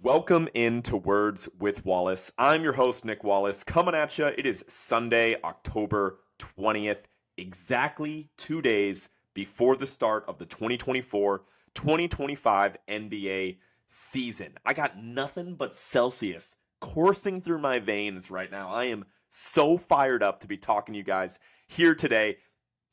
Welcome into Words with Wallace. I'm your host, Nick Wallace, coming at you. It is Sunday, October 20th, exactly 2 days before the start of the 2024-2025 NBA season. I got nothing but Celsius coursing through my veins right now. I am so fired up to be talking to you guys here today.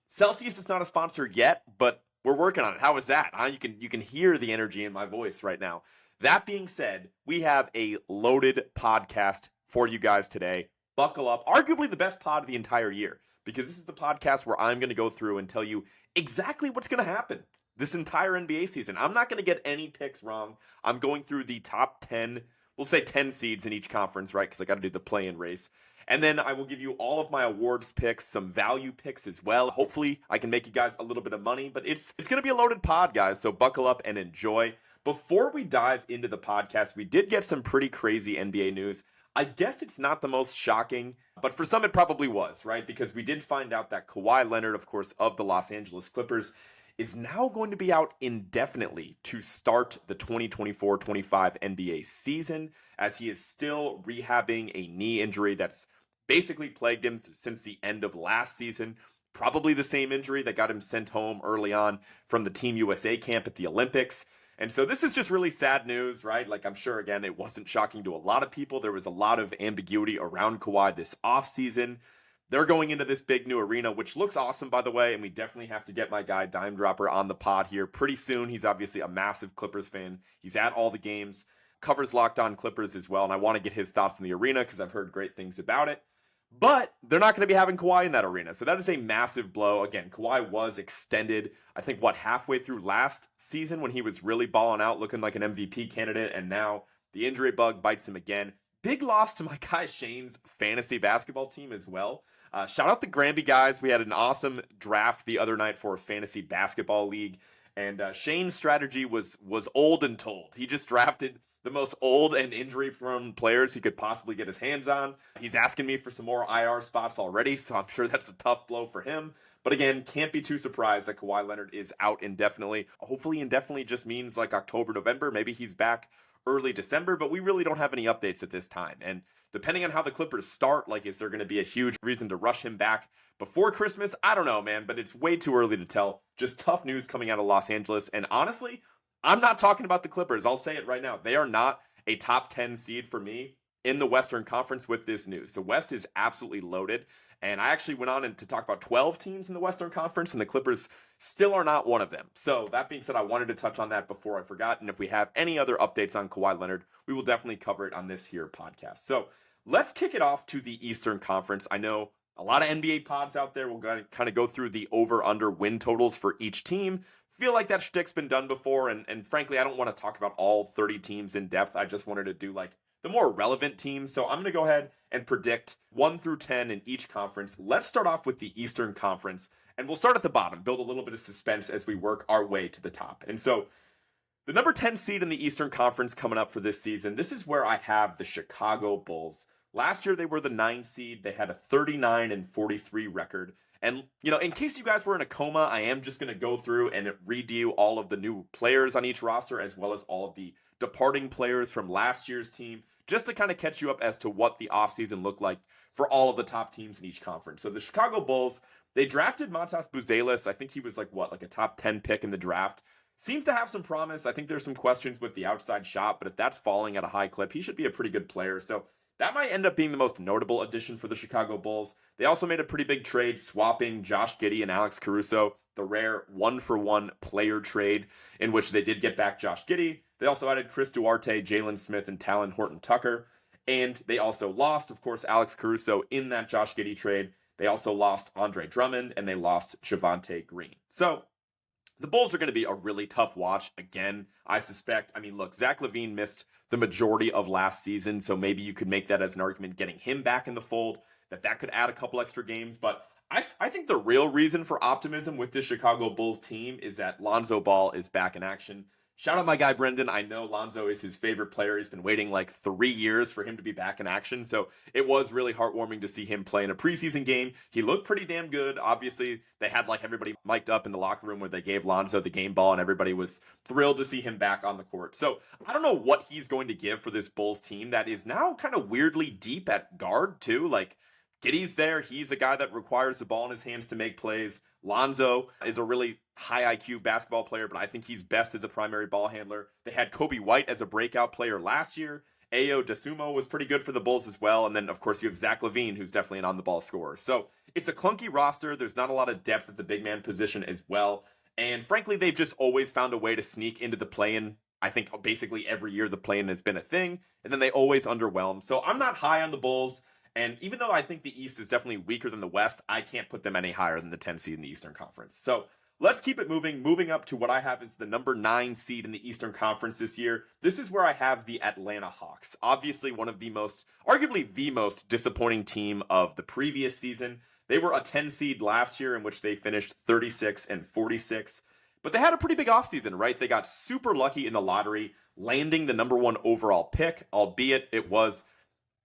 Celsius is not a sponsor yet, but we're working on it. How is that? Huh? You can hear the energy in my voice right now. That being said, we have a loaded podcast for you guys today. Buckle up. Arguably the best pod of the entire year, because this is the podcast where I'm going to go through and tell you exactly what's going to happen this entire NBA season. I'm not going to get any picks wrong. I'm going through the top 10, we'll say 10 seeds in each conference, right? Because I got to do the play-in race. And then I will give you all of my awards picks, some value picks as well. Hopefully, I can make you guys a little bit of money, but it's going to be a loaded pod, guys, so buckle up and enjoy. Before we dive into the podcast, we did get some pretty crazy NBA news. I guess it's not the most shocking, but for some it probably was, right? Because we did find out that Kawhi Leonard, of course, of the Los Angeles Clippers, is now going to be out indefinitely to start the 2024-25 NBA season, as he is still rehabbing a knee injury that's basically plagued him since the end of last season. Probably the same injury that got him sent home early on from the Team USA camp at the Olympics. And so this is just really sad news, right? Like, I'm sure, again, it wasn't shocking to a lot of people. There was a lot of ambiguity around Kawhi this offseason. They're going into this big new arena, which looks awesome, by the way, and we definitely have to get my guy Dime Dropper on the pod here pretty soon. He's obviously a massive Clippers fan. He's at all the games, covers Locked On Clippers as well, and I want to get his thoughts on the arena because I've heard great things about it. But they're not going to be having Kawhi in that arena. So that is a massive blow. Again, Kawhi was extended, I think, halfway through last season when he was really balling out, looking like an MVP candidate. And now the injury bug bites him again. Big loss to my guy Shane's fantasy basketball team as well. Shout out the Granby guys. We had an awesome draft the other night for a fantasy basketball league. And Shane's strategy was old and told. He just drafted the most old and injury-prone players he could possibly get his hands on. He's asking me for some more IR spots already, so I'm sure that's a tough blow for him. But again, can't be too surprised that Kawhi Leonard is out indefinitely. Hopefully indefinitely just means like October, November. Maybe he's back early December, but we really don't have any updates at this time. And depending on how the Clippers start, like, is there going to be a huge reason to rush him back before Christmas? I don't know, man, but it's way too early to tell. Just tough news coming out of Los Angeles. And honestly, I'm not talking about the Clippers. I'll say it right now. They are not a top 10 seed for me in the Western Conference with this news. The West is absolutely loaded. And I actually went on to talk about 12 teams in the Western Conference, and the Clippers still are not one of them. So that being said, I wanted to touch on that before I forgot. And if we have any other updates on Kawhi Leonard, we will definitely cover it on this here podcast. So let's kick it off to the Eastern Conference. I know a lot of NBA pods out there will kind of go through the over-under win totals for each team. Feel like that shtick's been done before, and frankly, I don't want to talk about all 30 teams in depth. I just wanted to do like the more relevant teams. So I'm going to go ahead and predict 1 through 10 in each conference. Let's start off with the Eastern Conference, and we'll start at the bottom, build a little bit of suspense as we work our way to the top. And so the number 10 seed in the Eastern Conference coming up for this season, this is where I have the Chicago Bulls. Last year, they were the 9 seed. They had a 39-43 record. And, in case you guys were in a coma, I am just going to go through and read you all of the new players on each roster, as well as all of the departing players from last year's team, just to kind of catch you up as to what the offseason looked like for all of the top teams in each conference. So the Chicago Bulls, they drafted Montas Buzelis. I think he was like a top 10 pick in the draft. Seems to have some promise. I think there's some questions with the outside shot, but if that's falling at a high clip, he should be a pretty good player. So that might end up being the most notable addition for the Chicago Bulls. They also made a pretty big trade, swapping Josh Giddey and Alex Caruso, the rare 1-for-1 player trade, in which they did get back Josh Giddey. They also added Chris Duarte, Jalen Smith, and Talon Horton-Tucker. And they also lost, of course, Alex Caruso in that Josh Giddey trade. They also lost Andre Drummond, and they lost Javonte Green. So the Bulls are going to be a really tough watch again, I suspect. I mean, look, Zach LaVine missed the majority of last season, so maybe you could make that as an argument, getting him back in the fold, that could add a couple extra games. But I think the real reason for optimism with this Chicago Bulls team is that Lonzo Ball is back in action. Shout out my guy Brendan. I know Lonzo is his favorite player. He's been waiting like 3 years for him to be back in action. So it was really heartwarming to see him play in a preseason game. He looked pretty damn good. Obviously, they had like everybody mic'd up in the locker room where they gave Lonzo the game ball, and everybody was thrilled to see him back on the court. So I don't know what he's going to give for this Bulls team that is now kind of weirdly deep at guard, too. Like, Giddey's there. He's a guy that requires the ball in his hands to make plays. Lonzo is a really high IQ basketball player, but I think he's best as a primary ball handler. They had Kobe White as a breakout player last year. Ayo Dosunmu was pretty good for the Bulls as well. And then, of course, you have Zach LaVine, who's definitely an on-the-ball scorer. So it's a clunky roster. There's not a lot of depth at the big man position as well. And frankly, they've just always found a way to sneak into the play-in. I think basically every year the play-in has been a thing. And then they always underwhelm. So I'm not high on the Bulls. And even though I think the East is definitely weaker than the West, I can't put them any higher than the 10 seed in the Eastern Conference. So let's keep it moving. Moving up to what I have is the number 9 seed in the Eastern Conference this year. This is where I have the Atlanta Hawks. Obviously one of the most, arguably the most disappointing team of the previous season. They were a 10 seed last year in which they finished 36-46. But they had a pretty big offseason, right? They got super lucky in the lottery, landing the number 1 overall pick, albeit it was,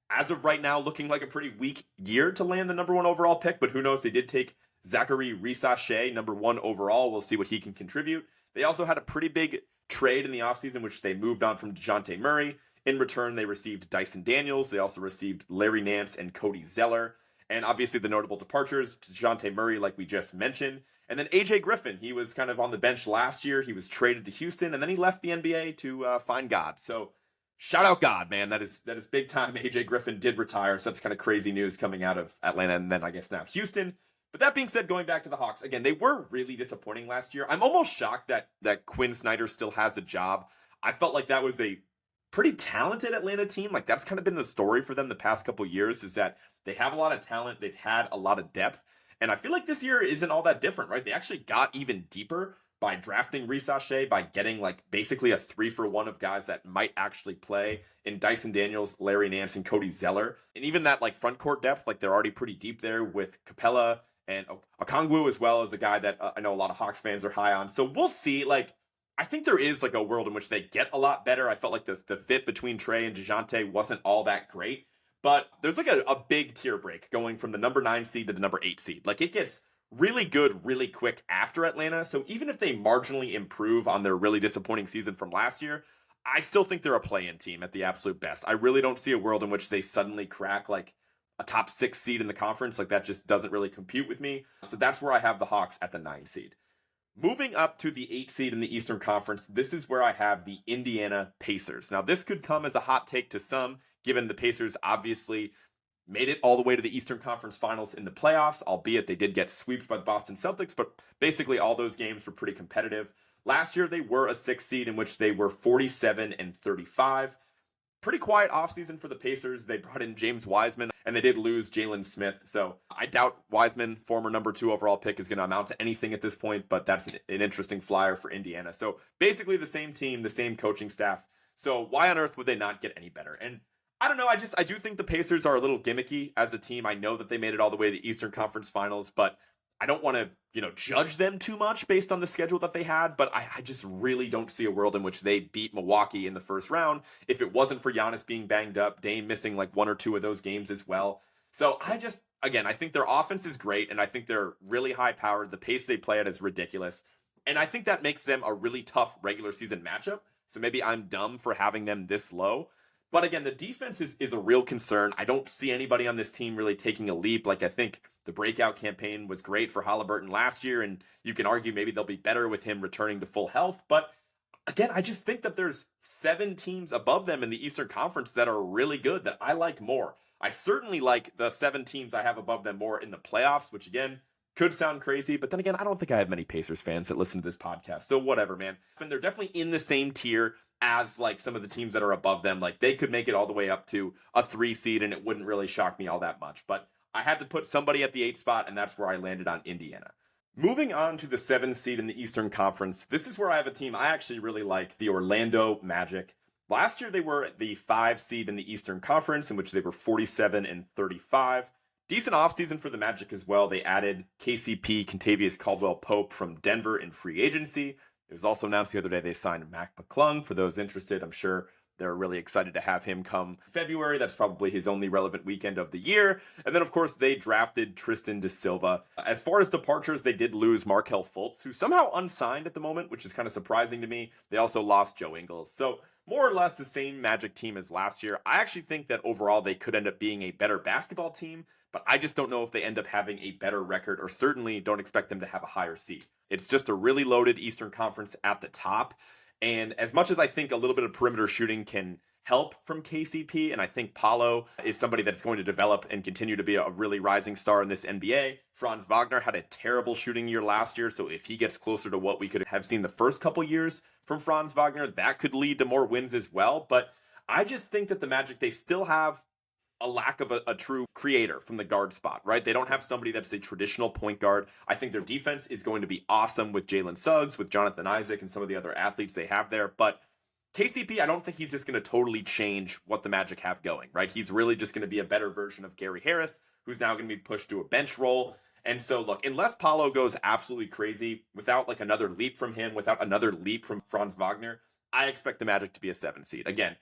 as of right now, looking like a pretty weak year to land the number 1 overall pick, but who knows? They did take Zachary Risache, number 1 overall. We'll see what he can contribute. They also had a pretty big trade in the offseason, which they moved on from DeJounte Murray. In return, they received Dyson Daniels. They also received Larry Nance and Cody Zeller. And obviously the notable departures, DeJounte Murray, like we just mentioned. And then AJ Griffin, he was kind of on the bench last year. He was traded to Houston, and then he left the NBA to find God. So shout out God, man. That is big time. AJ Griffin did retire, so that's kind of crazy news coming out of Atlanta and then I guess now Houston. But that being said, going back to the Hawks, again, they were really disappointing last year. I'm almost shocked that Quinn Snyder still has a job. I felt like that was a pretty talented Atlanta team. Like, that's kind of been the story for them the past couple years, is that they have a lot of talent. They've had a lot of depth. And I feel like this year isn't all that different, right? They actually got even deeper by drafting Risache, by getting like basically a 3-for-1 of guys that might actually play in Dyson Daniels, Larry Nance, and Cody Zeller. And even that like front court depth, like they're already pretty deep there with Capella and Okongwu as well, as a guy that I know a lot of Hawks fans are high on. So we'll see. Like, I think there is like a world in which they get a lot better. I felt like the fit between Trey and DeJounte wasn't all that great. But there's like a big tier break going from the number 9 seed to the number 8 seed. Like, it gets really good really quick after Atlanta. So even if they marginally improve on their really disappointing season from last year, I still think they're a play-in team at the absolute best. I really don't see a world in which they suddenly crack like a top 6 seed in the conference. Like, that just doesn't really compute with me. So that's where I have the Hawks at the 9 seed. Moving up to the 8 seed in the Eastern Conference, this is where I have the Indiana Pacers. Now, this could come as a hot take to some, given the Pacers obviously made it all the way to the Eastern Conference Finals in the playoffs, albeit they did get swept by the Boston Celtics, but basically all those games were pretty competitive. Last year, they were a 6 seed in which they were 47-35. Pretty quiet offseason for the Pacers. They brought in James Wiseman, and they did lose Jalen Smith. So I doubt Wiseman, former number 2 overall pick, is going to amount to anything at this point, but that's an interesting flyer for Indiana. So basically the same team, the same coaching staff. So why on earth would they not get any better? And I don't know. I do think the Pacers are a little gimmicky as a team. I know that they made it all the way to the Eastern Conference Finals, but I don't want to, judge them too much based on the schedule that they had. But I just really don't see a world in which they beat Milwaukee in the first round if it wasn't for Giannis being banged up, Dame missing like 1 or 2 of those games as well. So I think their offense is great, and I think they're really high powered. The pace they play at is ridiculous. And I think that makes them a really tough regular season matchup. So maybe I'm dumb for having them this low. But again, the defense is a real concern. I don't see anybody on this team really taking a leap. Like, I think the breakout campaign was great for Halliburton last year, and you can argue maybe they'll be better with him returning to full health. But again, I just think that there's 7 teams above them in the Eastern Conference that are really good, that I like more. I certainly like the 7 teams I have above them more in the playoffs, which again could sound crazy, but then again, I don't think I have many Pacers fans that listen to this podcast. So whatever, man. And they're definitely in the same tier as like some of the teams that are above them. Like, they could make it all the way up to a 3 seed, and it wouldn't really shock me all that much. But I had to put somebody at the 8 spot, and that's where I landed on Indiana. Moving on to the 7 seed in the Eastern Conference, this is where I have a team I actually really like, the Orlando Magic. Last year, they were the 5 seed in the Eastern Conference, in which they were 47-35. Decent offseason for the Magic as well. They added KCP, Kentavious Caldwell-Pope from Denver in free agency. It was also announced the other day they signed Mac McClung. For those interested, I'm sure they're really excited to have him come February. That's probably his only relevant weekend of the year. And then, of course, they drafted Tristan da Silva. As far as departures, they did lose Markelle Fultz, who's somehow unsigned at the moment, which is kind of surprising to me. They also lost Joe Ingles. So more or less the same Magic team as last year. I actually think that overall they could end up being a better basketball team, but I just don't know if they end up having a better record, or certainly don't expect them to have a higher seed. It's just a really loaded Eastern Conference at the top. And as much as I think a little bit of perimeter shooting can help from KCP, and I think Paolo is somebody that's going to develop and continue to be a really rising star in this NBA. Franz Wagner had a terrible shooting year last year, so if he gets closer to what we could have seen the first couple years from Franz Wagner, that could lead to more wins as well. But I just think that the Magic, they still have a lack of a true creator from the guard spot, right? They don't have somebody that's a traditional point guard. I think their defense is going to be awesome with Jalen Suggs, with Jonathan Isaac, and some of the other athletes they have there. But KCP, I don't think he's just going to totally change what the Magic have going, right? He's really just going to be a better version of Gary Harris, who's now going to be pushed to a bench role. And so, look, unless Paolo goes absolutely crazy, without like another leap from him, without another leap from Franz Wagner, I expect the Magic to be a 7 seed. Again,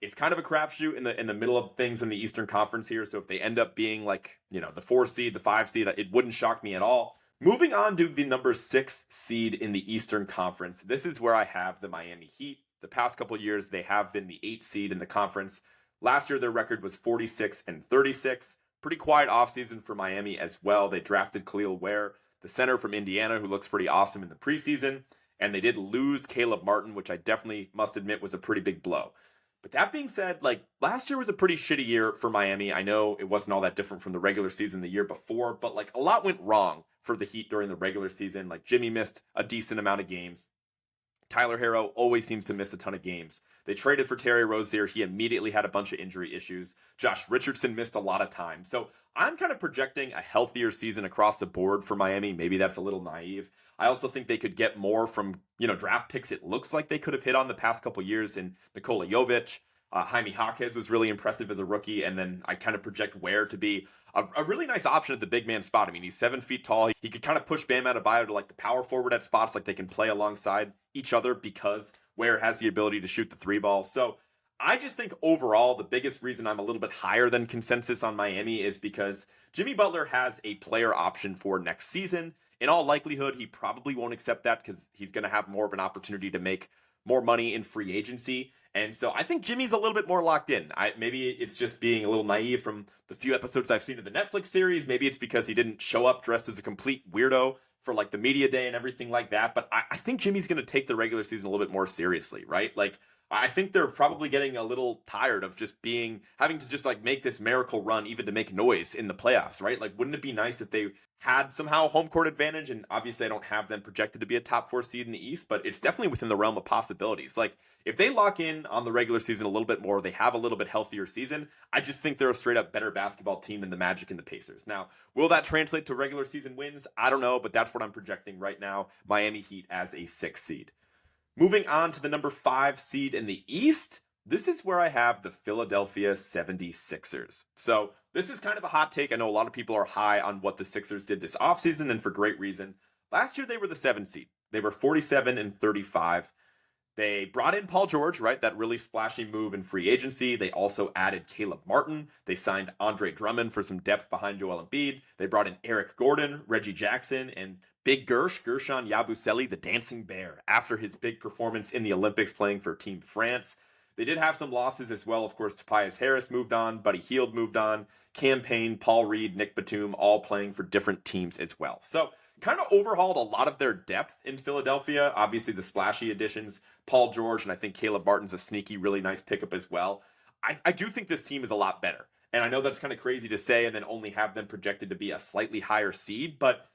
it's kind of a crapshoot in the middle of things in the Eastern Conference here. So if they end up being like, the 4 seed, the 5 seed, it wouldn't shock me at all. Moving on to the number 6 seed in the Eastern Conference. This is where I have the Miami Heat. The past couple years, they have been the 8 seed in the conference. Last year, their record was 46-36. Pretty quiet offseason for Miami as well. They drafted Khalil Ware, the center from Indiana, who looks pretty awesome in the preseason. And they did lose Caleb Martin, which I definitely must admit was a pretty big blow. But that being said, like, last year was a pretty shitty year for Miami. I know it wasn't all that different from the regular season the year before, but like a lot went wrong for the Heat during the regular season. Like, Jimmy missed a decent amount of games. Tyler Herro always seems to miss a ton of games. They traded for Terry Rozier. He immediately had a bunch of injury issues. Josh Richardson missed a lot of time. So I'm kind of projecting a healthier season across the board for Miami. Maybe that's a little naive. I also think they could get more from, draft picks it looks like they could have hit on the past couple years in Nikola Jovic. Jaime Jaquez was really impressive as a rookie, and then I kind of project Ware to be a really nice option at the big man spot. I mean, he's 7 feet tall. He could kind of push Bam Adebayo to like the power forward at spots, like they can play alongside each other because Ware has the ability to shoot the 3 ball. So I just think overall, the biggest reason I'm a little bit higher than consensus on Miami is because Jimmy Butler has a player option for next season. In all likelihood, he probably won't accept that because he's going to have more of an opportunity to make more money in free agency. And so I think Jimmy's a little bit more locked in. Maybe it's just being a little naive from the few episodes I've seen of the Netflix series. Maybe it's because he didn't show up dressed as a complete weirdo for like the media day and everything like that. But I think Jimmy's going to take the regular season a little bit more seriously, right? Like, I think they're probably getting a little tired of just having to just like make this miracle run even to make noise in the playoffs, right? Like, wouldn't it be nice if they had somehow home court advantage? And obviously I don't have them projected to be a top 4 seed in the East, but it's definitely within the realm of possibilities. Like, if they lock in on the regular season a little bit more, they have a little bit healthier season, I just think they're a straight up better basketball team than the Magic and the Pacers. Now, will that translate to regular season wins? I don't know, but that's what I'm projecting right now. Miami Heat as a 6 seed. Moving on to the number 5 seed in the East, this is where I have the Philadelphia 76ers. So this is kind of a hot take. I know a lot of people are high on what the Sixers did this offseason, and for great reason. Last year, they were the 7 seed. They were 47-35. They brought in Paul George, right? That really splashy move in free agency. They also added Caleb Martin. They signed Andre Drummond for some depth behind Joel Embiid. They brought in Eric Gordon, Reggie Jackson, and Big Gershon Yabusele, the dancing bear, after his big performance in the Olympics playing for Team France. They did have some losses as well. Of course, Tobias Harris moved on, Buddy Hield moved on, Cam Payne, Paul Reed, Nick Batum, all playing for different teams as well. So kind of overhauled a lot of their depth in Philadelphia. Obviously, the splashy additions, Paul George, and I think Caleb Martin's a sneaky, really nice pickup as well. I do think this team is a lot better. And I know that's kind of crazy to say and then only have them projected to be a slightly higher seed, but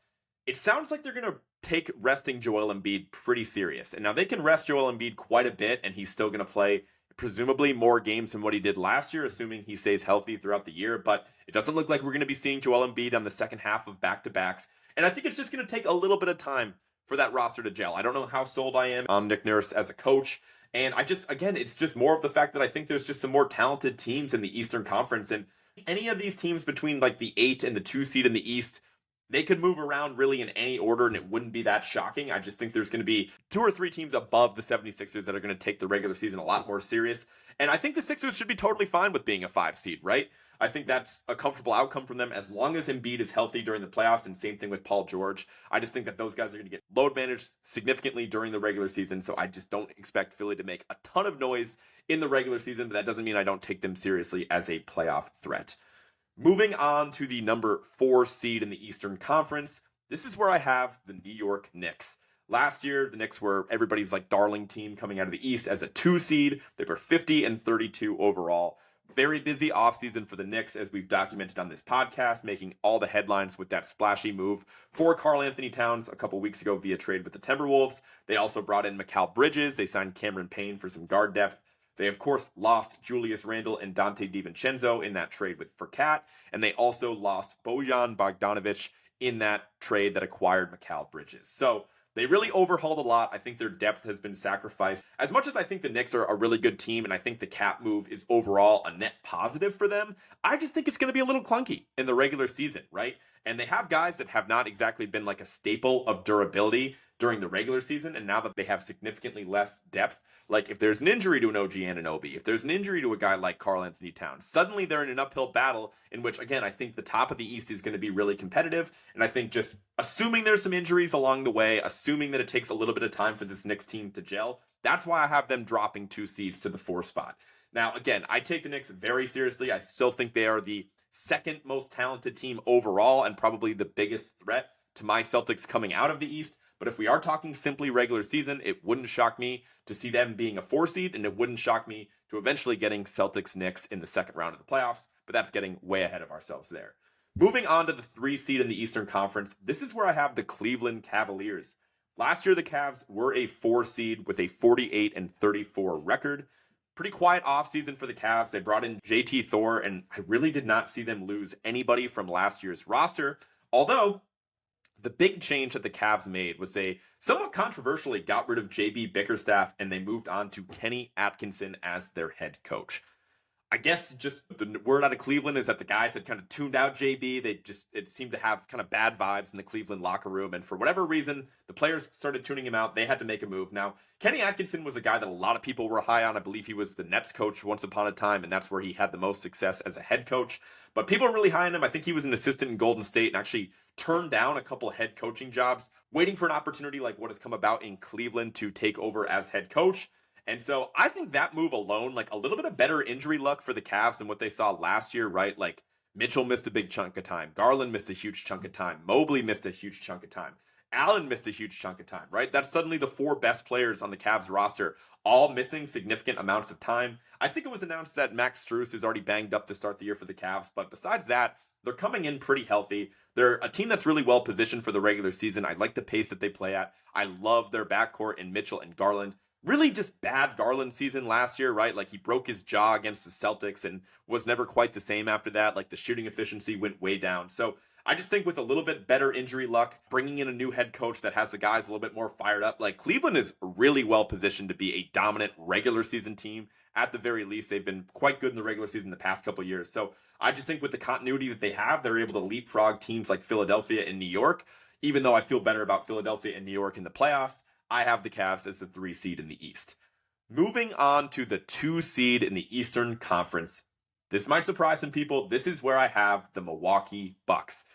it sounds like they're going to take resting Joel Embiid pretty serious. And now they can rest Joel Embiid quite a bit, and he's still going to play presumably more games than what he did last year, assuming he stays healthy throughout the year. But it doesn't look like we're going to be seeing Joel Embiid on the second half of back-to-backs. And I think it's just going to take a little bit of time for that roster to gel. I don't know how sold I am on Nick Nurse as a coach. And it's just more of the fact that I think there's just some more talented teams in the Eastern Conference. And any of these teams between like the 8 and the 2 seed in the East, They could move around really in any order and it wouldn't be that shocking. I just think there's going to be 2 or 3 teams above the 76ers that are going to take the regular season a lot more serious. And I think the Sixers should be totally fine with being a 5 seed, right? I think that's a comfortable outcome from them as long as Embiid is healthy during the playoffs, and same thing with Paul George. I just think that those guys are going to get load managed significantly during the regular season, so I just don't expect Philly to make a ton of noise in the regular season, but that doesn't mean I don't take them seriously as a playoff threat. Moving on to the number 4 seed in the Eastern Conference, this is where I have the New York Knicks. Last year, the Knicks were everybody's like darling team coming out of the East as a 2 seed. They were 50-32 overall. Very busy offseason for the Knicks, as we've documented on this podcast, making all the headlines with that splashy move for Karl-Anthony Towns a couple weeks ago via trade with the Timberwolves. They also brought in Mikal Bridges. They signed Cameron Payne for some guard depth. They, of course, lost Julius Randle and Dante DiVincenzo in that trade for Cat, and they also lost Bojan Bogdanovic in that trade that acquired Mikal Bridges. So they really overhauled a lot. I think their depth has been sacrificed. As much as I think the Knicks are a really good team, and I think the Cat move is overall a net positive for them, I just think it's going to be a little clunky in the regular season, right? And they have guys that have not exactly been like a staple of durability during the regular season, and now that they have significantly less depth, like if there's an injury to an OG Anunoby, if there's an injury to a guy like Karl-Anthony Towns, suddenly they're in an uphill battle in which, again, I think the top of the East is going to be really competitive, and I think just assuming there's some injuries along the way, assuming that it takes a little bit of time for this Knicks team to gel, that's why I have them dropping 2 seeds to the 4 spot. Now, again, I take the Knicks very seriously. I still think they are the second most talented team overall and probably the biggest threat to my Celtics coming out of the East. But if we are talking simply regular season, it wouldn't shock me to see them being a 4 seed, and it wouldn't shock me to eventually getting Celtics Knicks in the second round of the playoffs, but that's getting way ahead of ourselves there. Moving on to the 3 seed in the Eastern Conference, this is where I have the Cleveland Cavaliers. Last year, the Cavs were a 4 seed with a 48-34 record. Pretty quiet offseason for the Cavs. They brought in JT Thor, and I really did not see them lose anybody from last year's roster, although the big change that the Cavs made was they somewhat controversially got rid of JB Bickerstaff and they moved on to Kenny Atkinson as their head coach. I guess just the word out of Cleveland is that the guys had kind of tuned out JB. It seemed to have kind of bad vibes in the Cleveland locker room. And for whatever reason, the players started tuning him out. They had to make a move. Now, Kenny Atkinson was a guy that a lot of people were high on. I believe he was the Nets coach once upon a time, and that's where he had the most success as a head coach. But people are really high on him. I think he was an assistant in Golden State and actually turned down a couple of head coaching jobs, waiting for an opportunity like what has come about in Cleveland to take over as head coach. And so I think that move alone, like a little bit of better injury luck for the Cavs than what they saw last year, right? Like Mitchell missed a big chunk of time. Garland missed a huge chunk of time. Mobley missed a huge chunk of time. Allen missed a huge chunk of time, right? That's suddenly the 4 best players on the Cavs roster, all missing significant amounts of time. I think it was announced that Max Strus is already banged up to start the year for the Cavs. But besides that, they're coming in pretty healthy. They're a team that's really well positioned for the regular season. I like the pace that they play at. I love their backcourt in Mitchell and Garland. Really just bad Garland season last year, right? Like he broke his jaw against the Celtics and was never quite the same after that. Like the shooting efficiency went way down. So I just think with a little bit better injury luck, bringing in a new head coach that has the guys a little bit more fired up, like Cleveland is really well positioned to be a dominant regular season team. At the very least, they've been quite good in the regular season the past couple of years. So I just think with the continuity that they have, they're able to leapfrog teams like Philadelphia and New York. Even though I feel better about Philadelphia and New York in the playoffs, I have the Cavs as the 3 seed in the East. Moving on to the 2 seed in the Eastern Conference. This might surprise some people. This is where I have the Milwaukee Bucks.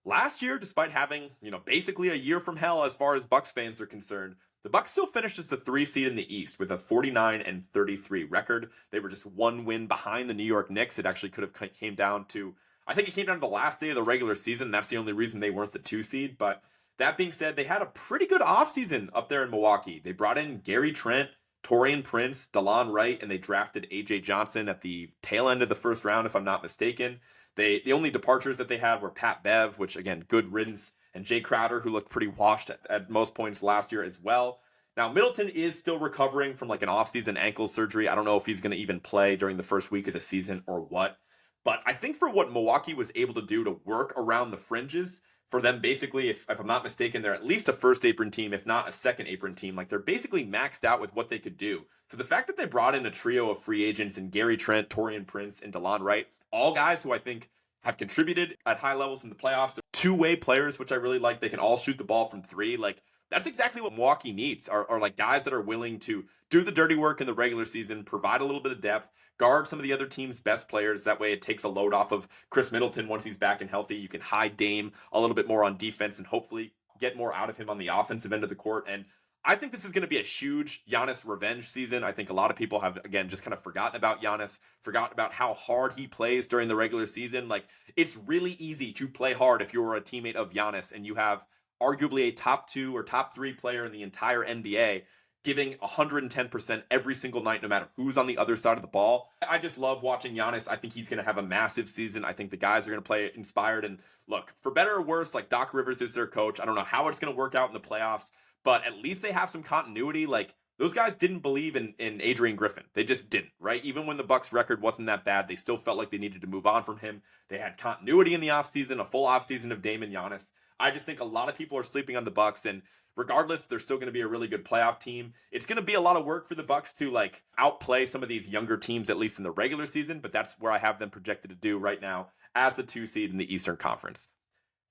Last year, despite having, basically a year from hell as far as Bucks fans are concerned, the Bucks still finished as the 3 seed in the East with a 49-33 record. They were just 1 win behind the New York Knicks. It actually could have came down to the last day of the regular season. That's the only reason they weren't the 2 seed, but that being said, they had a pretty good offseason up there in Milwaukee. They brought in Gary Trent, Taurean Prince, DeLon Wright, and they drafted A.J. Johnson at the tail end of the first round, if I'm not mistaken. The only departures that they had were Pat Bev, which, again, good riddance, and Jay Crowder, who looked pretty washed at most points last year as well. Now, Middleton is still recovering from like an offseason ankle surgery. I don't know if he's going to even play during the first week of the season or what. But I think for what Milwaukee was able to do to work around the fringes, for them basically, if I'm not mistaken, they're at least a first apron team, if not a second apron team. Like they're basically maxed out with what they could do. So the fact that they brought in a trio of free agents in Gary Trent, Taurean Prince, and DeLon Wright, all guys who I think have contributed at high levels in the playoffs. Two-way players, which I really like. They can all shoot the ball from three. Like, that's exactly what Milwaukee needs, are like guys that are willing to do the dirty work in the regular season, provide a little bit of depth, guard some of the other team's best players. That way it takes a load off of Chris Middleton once he's back and healthy. You can hide Dame a little bit more on defense and hopefully get more out of him on the offensive end of the court. And I think this is going to be a huge Giannis revenge season. I think a lot of people have, again, just kind of forgotten about Giannis, forgotten about how hard he plays during the regular season. Like, it's really easy to play hard if you're a teammate of Giannis and you have arguably a top 2 or top 3 player in the entire NBA giving 110% every single night, no matter who's on the other side of the ball. I just love watching Giannis. I think he's going to have a massive season. I think the guys are going to play inspired. And look, for better or worse, like, Doc Rivers is their coach. I don't know how it's going to work out in the playoffs, but at least they have some continuity. Like, those guys didn't believe in Adrian Griffin. They just didn't, right? Even when the Bucks record wasn't that bad, they still felt like they needed to move on from him. They had continuity in the offseason, a full offseason of Dame and Giannis. I just think a lot of people are sleeping on the Bucks, and regardless, they're still going to be a really good playoff team. It's going to be a lot of work for the Bucks to like outplay some of these younger teams, at least in the regular season, but that's where I have them projected to do right now as the 2 seed in the Eastern Conference.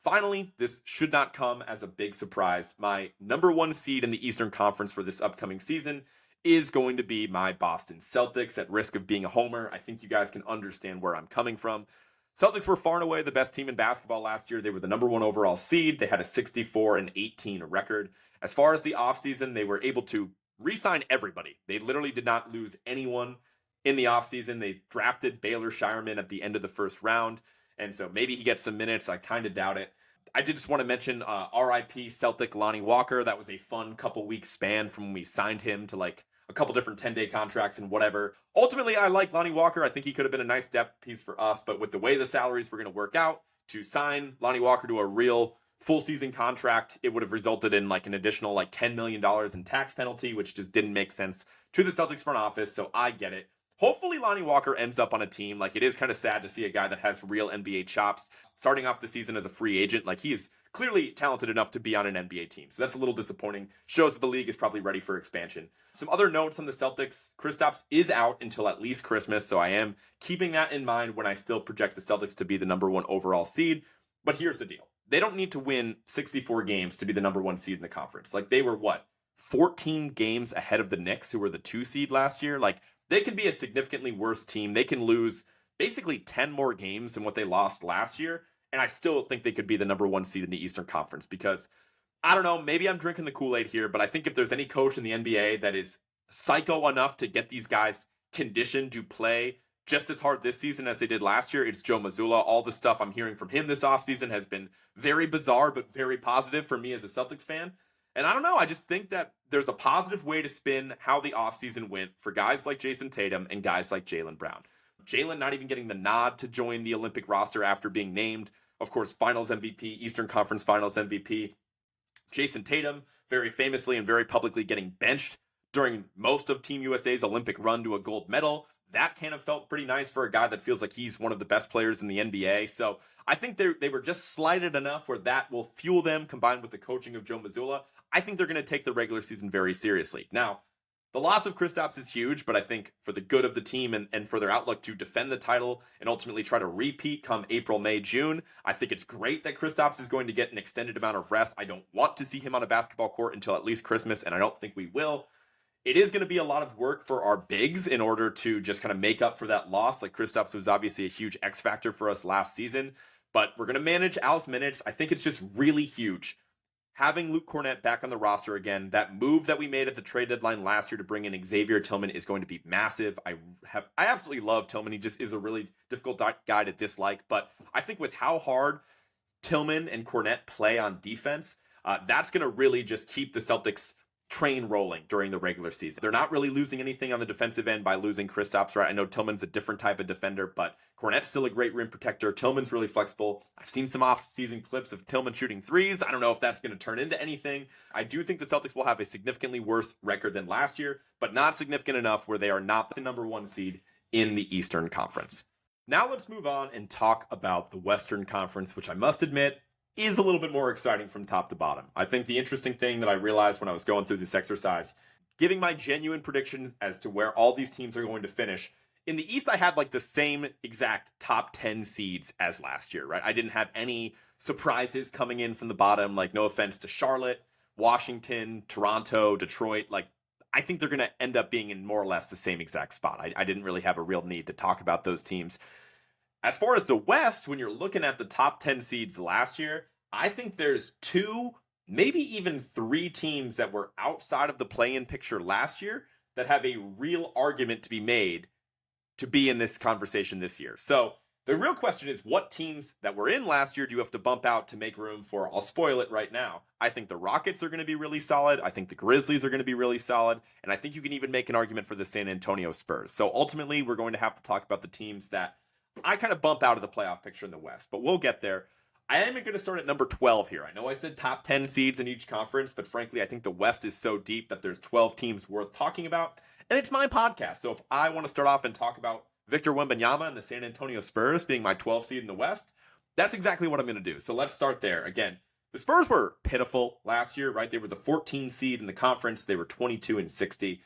Finally, this should not come as a big surprise. My number 1 seed in the Eastern Conference for this upcoming season is going to be my Boston Celtics. At risk of being a homer, I think you guys can understand where I'm coming from. Celtics were far and away the best team in basketball last year. They were the number 1 overall seed. They had a 64-18 record. As far as the offseason, they were able to re-sign everybody. They literally did not lose anyone in the offseason. They drafted Baylor Shireman at the end of the first round, and so maybe he gets some minutes. I kind of doubt it. I did just want to mention RIP Celtic Lonnie Walker. That was a fun couple weeks span from when we signed him to like a couple different 10-day contracts and whatever. Ultimately, I like Lonnie Walker. I think he could have been a nice depth piece for us, but with the way the salaries were going to work out, to sign Lonnie Walker to a real full season contract, it would have resulted in like an additional like $10 million in tax penalty, which just didn't make sense to the Celtics front office, so I get it. Hopefully Lonnie Walker ends up on a team. Like, it is kind of sad to see a guy that has real NBA chops starting off the season as a free agent. Like, he is clearly talented enough to be on an NBA team. So that's a little disappointing. Shows that the league is probably ready for expansion. Some other notes on the Celtics. Kristaps is out until at least Christmas, so I am keeping that in mind when I still project the Celtics to be the number 1 overall seed. But here's the deal. They don't need to win 64 games to be the number 1 seed in the conference. Like, they were, 14 games ahead of the Knicks, who were the 2 seed last year? Like, they can be a significantly worse team. They can lose basically 10 more games than what they lost last year, and I still think they could be the number 1 seed in the Eastern Conference because, I don't know, maybe I'm drinking the Kool-Aid here, but I think if there's any coach in the NBA that is psycho enough to get these guys conditioned to play just as hard this season as they did last year, it's Joe Mazzulla. All the stuff I'm hearing from him this offseason has been very bizarre but very positive for me as a Celtics fan. And I don't know, I just think that there's a positive way to spin how the offseason went for guys like Jason Tatum and guys like Jaylen Brown. Jaylen not even getting the nod to join the Olympic roster after being named, of course, Finals MVP, Eastern Conference Finals MVP. Jason Tatum, very famously and very publicly getting benched during most of Team USA's Olympic run to a gold medal. That kind of felt pretty nice for a guy that feels like he's one of the best players in the NBA. So I think they were just slighted enough where that will fuel them, combined with the coaching of Joe Mazzulla. I think they're going to take the regular season very seriously. Now, the loss of Kristaps is huge, but I think for the good of the team and for their outlook to defend the title and ultimately try to repeat come April, May, June, I think it's great that Kristaps is going to get an extended amount of rest. I don't want to see him on a basketball court until at least Christmas, and I don't think we will. It is going to be a lot of work for our bigs in order to just kind of make up for that loss. Like, Kristaps was obviously a huge X factor for us last season, but we're going to manage Al's minutes. I think it's just really huge having Luke Kornet back on the roster again. That move that we made at the trade deadline last year to bring in Xavier Tillman is going to be massive. I absolutely love Tillman. He just is a really difficult guy to dislike, but I think with how hard Tillman and Kornet play on defense, that's going to really just keep the Celtics train rolling during the regular season. They're not really losing anything on the defensive end by losing Kristaps, right? I know Tillman's a different type of defender, but Kornet's still a great rim protector. Tillman's really flexible. I've seen some off-season clips of Tillman shooting threes. I don't know if that's going to turn into anything. I do think the Celtics will have a significantly worse record than last year, but not significant enough where they are not the number 1 seed in the Eastern Conference. Now let's move on and talk about the Western Conference, which I must admit is a little bit more exciting from top to bottom. I think the interesting thing that I realized when I was going through this exercise, giving my genuine predictions as to where all these teams are going to finish, in the East, I had like the same exact top 10 seeds as last year, right? I didn't have any surprises coming in from the bottom, like no offense to Charlotte, Washington, Toronto, Detroit. Like, I think they're going to end up being in more or less the same exact spot. I didn't really have a real need to talk about those teams. As far as the West, when you're looking at the top 10 seeds last year, I think there's two, maybe even three teams that were outside of the play-in picture last year that have a real argument to be made to be in this conversation this year. So the real question is, what teams that were in last year do you have to bump out to make room for? I'll spoil it right now. I think the Rockets are going to be really solid. I think the Grizzlies are going to be really solid. And I think you can even make an argument for the San Antonio Spurs. So ultimately, we're going to have to talk about the teams that I kind of bump out of the playoff picture in the West, but we'll get there. I am going to start at number 12 here. I know I said top 10 seeds in each conference, but frankly, I think the West is so deep that there's 12 teams worth talking about. And it's my podcast, so if I want to start off and talk about Victor Wembanyama and the San Antonio Spurs being my 12th seed in the West, that's exactly what I'm going to do. So let's start there. Again, the Spurs were pitiful last year, right? They were the 14th seed in the conference. They were 22-60.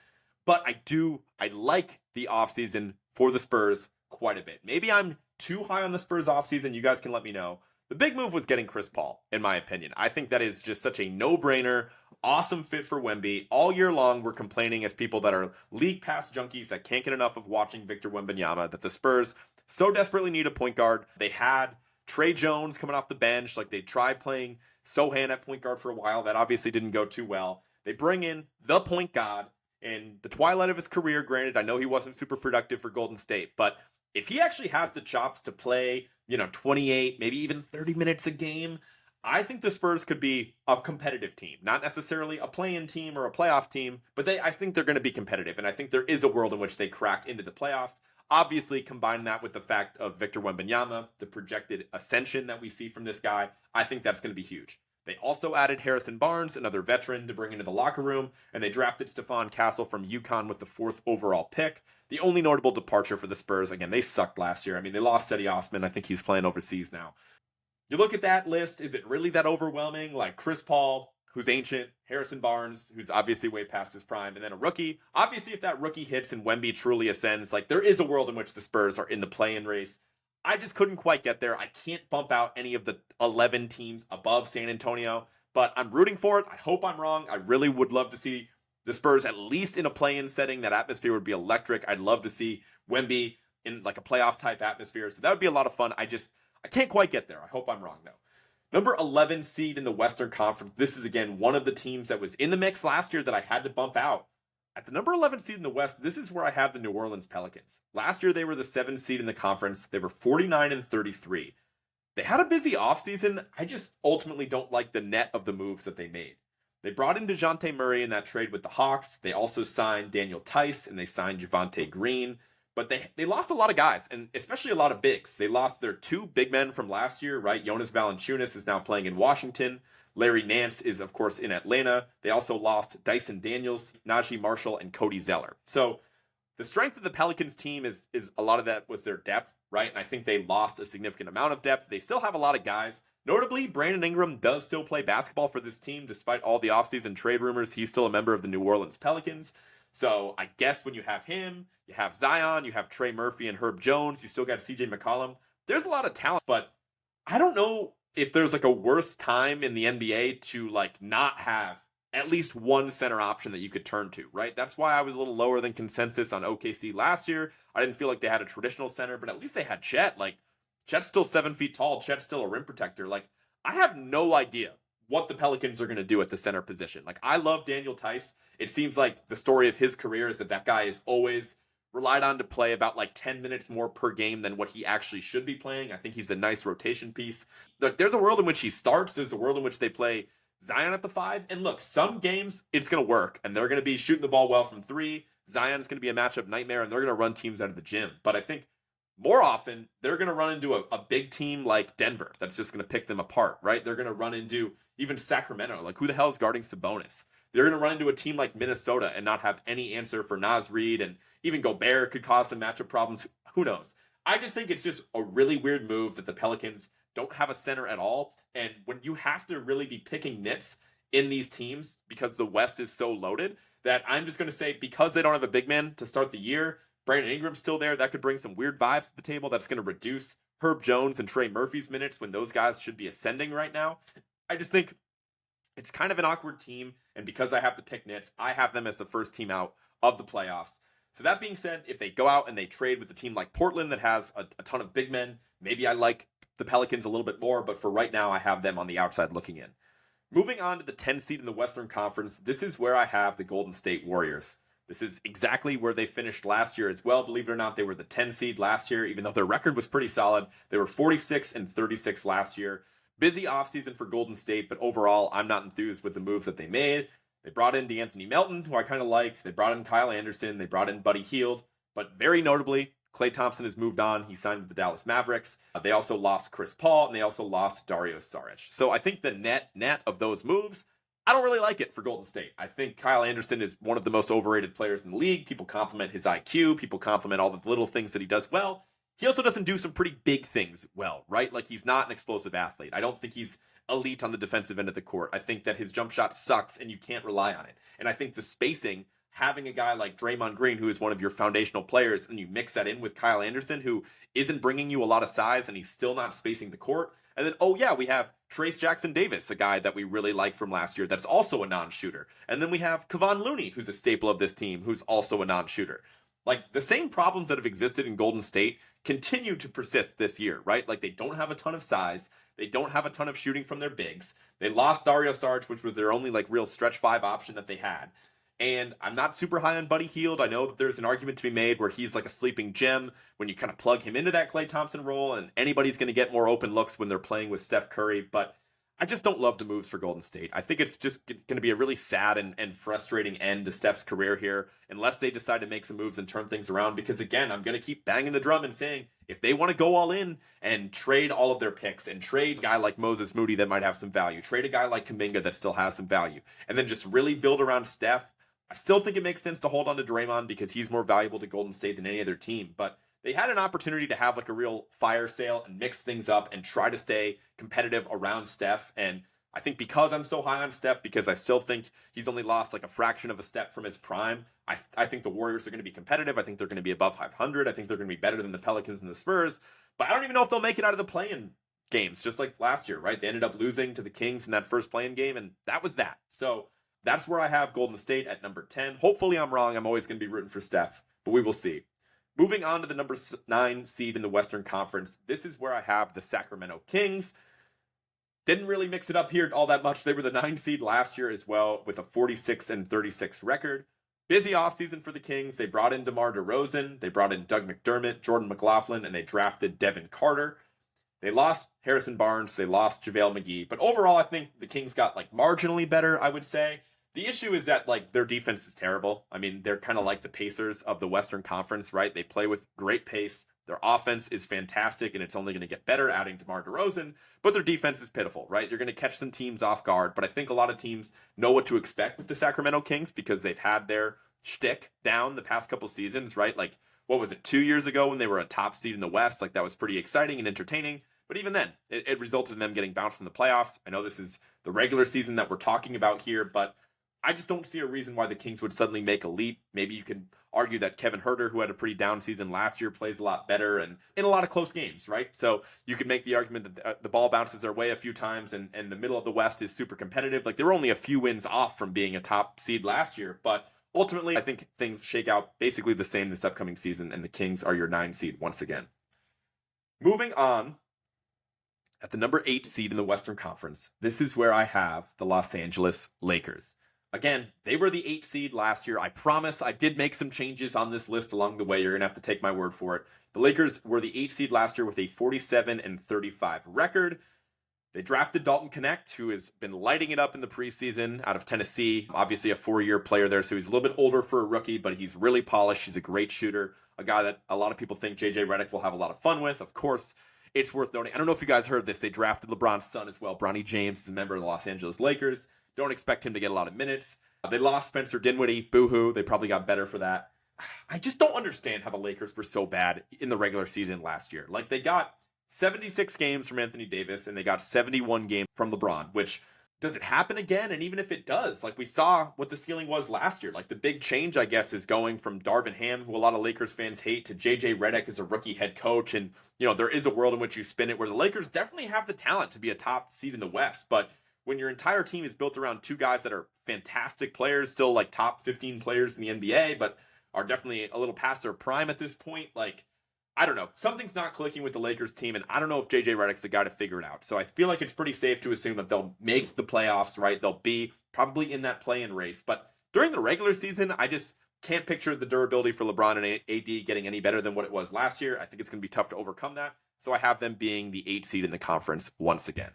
But I like the offseason for the Spurs quite a bit. Maybe I'm too high on the Spurs offseason. You guys can let me know. The big move was getting Chris Paul, in my opinion. I think that is just such a no-brainer, awesome fit for Wemby. All year long, we're complaining as people that are league pass junkies that can't get enough of watching Victor Wembanyama that the Spurs so desperately need a point guard. They had Trey Jones coming off the bench. Like, they tried playing Sohan at point guard for a while. That obviously didn't go too well. They bring in the point guard in the twilight of his career. Granted, I know he wasn't super productive for Golden State, but if he actually has the chops to play, 28, maybe even 30 minutes a game, I think the Spurs could be a competitive team. Not necessarily a play-in team or a playoff team, but I think they're going to be competitive. And I think there is a world in which they crack into the playoffs. Obviously, combine that with the fact of Victor Wembanyama, the projected ascension that we see from this guy, I think that's going to be huge. They also added Harrison Barnes, another veteran, to bring into the locker room, and they drafted Stephon Castle from UConn with the 4th overall pick. The only notable departure for the Spurs, again, they sucked last year. I mean, they lost Cedi Osman. I think he's playing overseas now. You look at that list, is it really that overwhelming? Like Chris Paul, who's ancient, Harrison Barnes, who's obviously way past his prime, and then a rookie. Obviously, if that rookie hits and Wemby truly ascends, like there is a world in which the Spurs are in the play-in race. I just couldn't quite get there. I can't bump out any of the 11 teams above San Antonio, but I'm rooting for it. I hope I'm wrong. I really would love to see the Spurs at least in a play-in setting. That atmosphere would be electric. I'd love to see Wemby in like a playoff type atmosphere. So that would be a lot of fun. I can't quite get there. I hope I'm wrong though. Number 11 seed in the Western Conference. This is again one of the teams that was in the mix last year that I had to bump out. At the number 11 seed in the West, this is where I have the New Orleans Pelicans. Last year, they were the 7th seed in the conference. They were 49-33. They had a busy offseason. I just ultimately don't like the net of the moves that they made. They brought in DeJounte Murray in that trade with the Hawks. They also signed Daniel Tice, and they signed Javonte Green. But they lost a lot of guys, and especially a lot of bigs. They lost their 2 big men from last year, right? Jonas Valanciunas is now playing in Washington. Larry Nance is, of course, in Atlanta. They also lost Dyson Daniels, Najee Marshall, and Cody Zeller. So the strength of the Pelicans team is a lot of that was their depth, right? And I think they lost a significant amount of depth. They still have a lot of guys. Notably, Brandon Ingram does still play basketball for this team. Despite all the offseason trade rumors, he's still a member of the New Orleans Pelicans. So I guess when you have him, you have Zion, you have Trey Murphy and Herb Jones, you still got CJ McCollum. There's a lot of talent, but I don't know if there's like a worse time in the NBA to like not have at least one center option that you could turn to, right? That's why I was a little lower than consensus on OKC last year. I didn't feel like they had a traditional center, but at least they had Chet. Like, Chet's still 7 feet tall. Chet's still a rim protector. Like, I have no idea what the Pelicans are going to do at the center position. Like, I love Daniel Tice. It seems like the story of his career is that guy is always relied on to play about like 10 minutes more per game than what he actually should be playing. I think he's a nice rotation piece. Look, there's a world in which he starts. There's a world in which they play Zion at the 5. And look, some games it's going to work, and they're going to be shooting the ball well from 3. Zion's going to be a matchup nightmare, and they're going to run teams out of the gym. But I think more often, they're going to run into a big team like Denver that's just going to pick them apart, right? They're going to run into even Sacramento. Like, who the hell is guarding Sabonis? They're going to run into a team like Minnesota and not have any answer for Naz Reid, and even Gobert could cause some matchup problems. Who knows? I just think it's just a really weird move that the Pelicans don't have a center at all. And when you have to really be picking nits in these teams because the West is so loaded, that I'm just going to say, because they don't have a big man to start the year, Brandon Ingram's still there. That could bring some weird vibes to the table. That's going to reduce Herb Jones and Trey Murphy's minutes when those guys should be ascending right now. I just think it's kind of an awkward team, and because I have to pick Nits, I have them as the first team out of the playoffs. So that being said, if they go out and they trade with a team like Portland that has a ton of big men, maybe I like the Pelicans a little bit more, but for right now, I have them on the outside looking in. Moving on to the 10 seed in the Western Conference, this is where I have the Golden State Warriors. This is exactly where they finished last year as well. Believe it or not, they were the 10 seed last year, even though their record was pretty solid. They were 46-36 last year. Busy offseason for Golden State, but overall, I'm not enthused with the moves that they made. They brought in DeAnthony Melton, who I kind of like. They brought in Kyle Anderson. They brought in Buddy Hield. But very notably, Klay Thompson has moved on. He signed with the Dallas Mavericks. They also lost Chris Paul, and they also lost Dario Saric. So I think the net of those moves, I don't really like it for Golden State. I think Kyle Anderson is one of the most overrated players in the league. People compliment his IQ. People compliment all the little things that he does well. He also doesn't do some pretty big things well, right? Like, he's not an explosive athlete. I don't think he's elite on the defensive end of the court. I think that his jump shot sucks and you can't rely on it. And I think the spacing, having a guy like Draymond Green, who is one of your foundational players, and you mix that in with Kyle Anderson, who isn't bringing you a lot of size and he's still not spacing the court. And then, oh yeah, we have Trace Jackson Davis, a guy that we really like from last year that's also a non-shooter. And then we have Kevon Looney, who's a staple of this team, who's also a non-shooter. Like, the same problems that have existed in Golden State continue to persist this year, right? Like, they don't have a ton of size. They don't have a ton of shooting from their bigs. They lost Dario Saric, which was their only, like, real stretch five option that they had. And I'm not super high on Buddy Hield. I know that there's an argument to be made where he's like a sleeping gem when you kind of plug him into that Klay Thompson role, and anybody's going to get more open looks when they're playing with Steph Curry. But I just don't love the moves for Golden State. I think it's just going to be a really sad and frustrating end to Steph's career here, unless they decide to make some moves and turn things around. Because again, I'm going to keep banging the drum and saying, if they want to go all in and trade all of their picks and trade a guy like Moses Moody that might have some value, trade a guy like Kuminga that still has some value, and then just really build around Steph, I still think it makes sense to hold on to Draymond because he's more valuable to Golden State than any other team. But they had an opportunity to have like a real fire sale and mix things up and try to stay competitive around Steph. And I think because I'm so high on Steph, because I still think he's only lost like a fraction of a step from his prime, I think the Warriors are going to be competitive. I think they're going to be above 500. I think they're going to be better than the Pelicans and the Spurs. But I don't even know if they'll make it out of the play-in games, just like last year, right? They ended up losing to the Kings in that first play-in game, and that was that. So that's where I have Golden State at number 10. Hopefully I'm wrong. I'm always going to be rooting for Steph, but we will see. Moving on to the number 9 seed in the Western Conference, this is where I have the Sacramento Kings. Didn't really mix it up here all that much. They were the 9 seed last year as well with a 46-36 record. Busy offseason for the Kings. They brought in DeMar DeRozan. They brought in Doug McDermott, Jordan McLaughlin, and they drafted Devin Carter. They lost Harrison Barnes. They lost JaVale McGee. But overall, I think the Kings got like marginally better, I would say. The issue is that like their defense is terrible. I mean, they're kind of like the Pacers of the Western Conference, right? They play with great pace. Their offense is fantastic, and it's only going to get better adding DeMar DeRozan, but their defense is pitiful, right? You're going to catch some teams off guard, but I think a lot of teams know what to expect with the Sacramento Kings because they've had their shtick down the past couple seasons, right? Like, what was it, 2 years ago when they were a top seed in the West? Like, that was pretty exciting and entertaining. But even then, it resulted in them getting bounced from the playoffs. I know this is the regular season that we're talking about here, but I just don't see a reason why the Kings would suddenly make a leap. Maybe you could argue that Kevin Huerter, who had a pretty down season last year, plays a lot better and in a lot of close games, right? So you could make the argument that the ball bounces their way a few times and the middle of the West is super competitive. Like, they were only a few wins off from being a top seed last year, but ultimately I think things shake out basically the same this upcoming season, and the Kings are your 9 seed once again. Moving on, at the number 8 seed in the Western Conference, this is where I have the Los Angeles Lakers. Again, they were the 8 seed last year. I promise I did make some changes on this list along the way. You're going to have to take my word for it. The Lakers were the 8 seed last year with a 47-35 record. They drafted Dalton Knecht, who has been lighting it up in the preseason out of Tennessee. Obviously a 4-year player there, so he's a little bit older for a rookie, but he's really polished. He's a great shooter, a guy that a lot of people think JJ Redick will have a lot of fun with. Of course, it's worth noting. I don't know if you guys heard this. They drafted LeBron's son as well. Bronny James is a member of the Los Angeles Lakers. Don't expect him to get a lot of minutes. They lost Spencer Dinwiddie. Boo-hoo. They probably got better for that. I just don't understand how the Lakers were so bad in the regular season last year. Like, they got 76 games from Anthony Davis, and they got 71 games from LeBron, which does it happen again? And even if it does, like we saw what the ceiling was last year, like the big change, I guess, is going from Darvin Ham, who a lot of Lakers fans hate, to JJ Redick as a rookie head coach. And, there is a world in which you spin it where the Lakers definitely have the talent to be a top seed in the West. But when your entire team is built around two guys that are fantastic players, still like top 15 players in the NBA, but are definitely a little past their prime at this point, like, I don't know. Something's not clicking with the Lakers team, and I don't know if JJ Redick's the guy to figure it out. So I feel like it's pretty safe to assume that they'll make the playoffs, right? They'll be probably in that play-in race. But during the regular season, I just can't picture the durability for LeBron and AD getting any better than what it was last year. I think it's going to be tough to overcome that. So I have them being the 8 seed in the conference once again.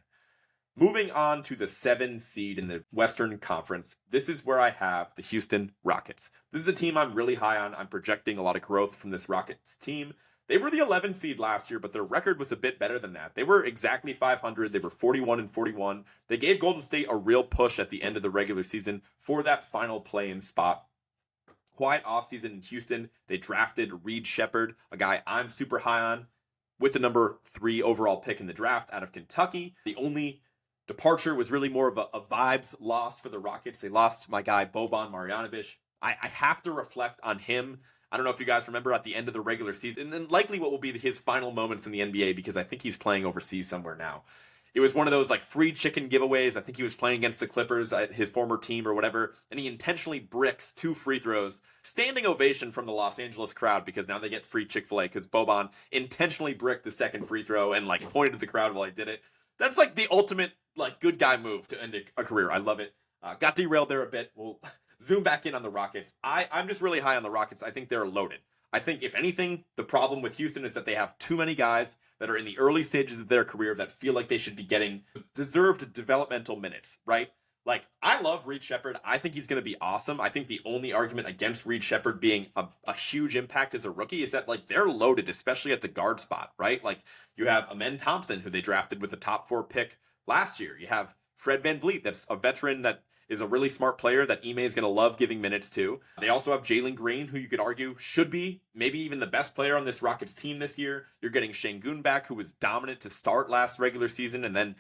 Moving on to the 7 seed in the Western Conference, this is where I have the Houston Rockets. This is a team I'm really high on. I'm projecting a lot of growth from this Rockets team. They were the 11 seed last year, but their record was a bit better than that. They were exactly 500. They were 41-41. They gave Golden State a real push at the end of the regular season for that final play-in spot. Quiet offseason in Houston. They drafted Reed Sheppard, a guy I'm super high on, with the number 3 overall pick in the draft out of Kentucky. The only departure was really more of a vibes loss for the Rockets. They lost my guy Boban Marjanovic. I have to reflect on him. I don't know if you guys remember at the end of the regular season, and likely what will be his final moments in the NBA, because I think he's playing overseas somewhere now. It was one of those like free chicken giveaways. I think he was playing against the Clippers, his former team or whatever, and he intentionally bricks 2 free throws. Standing ovation from the Los Angeles crowd, because now they get free Chick-fil-A because Boban intentionally bricked the second free throw and like pointed to the crowd while he did it. That's like the ultimate like good guy move to end a career. I love it. Got derailed there a bit. We'll zoom back in on the Rockets. I'm just really high on the Rockets. I think they're loaded. I think, if anything, the problem with Houston is that they have too many guys that are in the early stages of their career that feel like they should be getting deserved developmental minutes, right? Like, I love Reed Sheppard. I think he's going to be awesome. I think the only argument against Reed Sheppard being a huge impact as a rookie is that, like, they're loaded, especially at the guard spot, right? Like, you have Amen Thompson, who they drafted with a top 4 pick last year. You have Fred VanVleet, that's a veteran that is a really smart player that Ime is going to love giving minutes to. They also have Jalen Green, who you could argue should be maybe even the best player on this Rockets team this year. You're getting Şengün back, who was dominant to start last regular season, and then,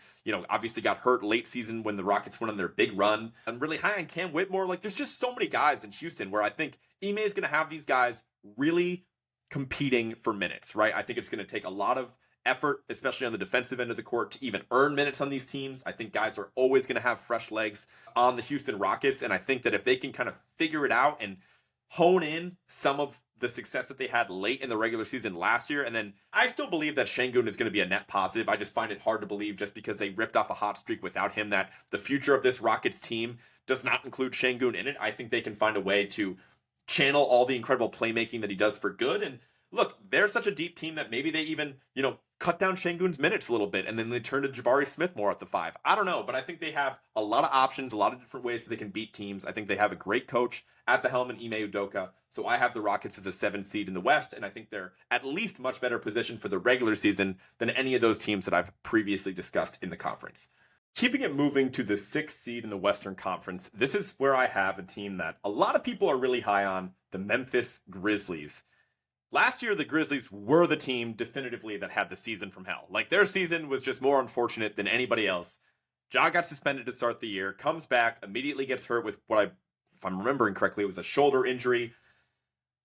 obviously got hurt late season when the Rockets went on their big run. I'm really high on Cam Whitmore. Like, there's just so many guys in Houston where I think Ime is going to have these guys really competing for minutes, right? I think it's going to take a lot of effort, especially on the defensive end of the court, to even earn minutes on these teams. I think guys are always going to have fresh legs on the Houston Rockets, and I think that if they can kind of figure it out and hone in some of the success that they had late in the regular season last year, and then I still believe that Şengün is going to be a net positive. I just find it hard to believe, just because they ripped off a hot streak without him, that the future of this Rockets team does not include Şengün in it. I think they can find a way to channel all the incredible playmaking that he does for good. And look, they're such a deep team that maybe they even, cut down Şengün's minutes a little bit, and then they turn to Jabari Smith more at the 5. I don't know, but I think they have a lot of options, a lot of different ways that they can beat teams. I think they have a great coach at the helm in Ime Udoka. So I have the Rockets as a 7 seed in the West, and I think they're at least much better positioned for the regular season than any of those teams that I've previously discussed in the conference. Keeping it moving to the 6th seed in the Western Conference, this is where I have a team that a lot of people are really high on, the Memphis Grizzlies. Last year, the Grizzlies were the team definitively that had the season from hell. Like, their season was just more unfortunate than anybody else. Ja got suspended to start the year, comes back, immediately gets hurt with if I'm remembering correctly, it was a shoulder injury.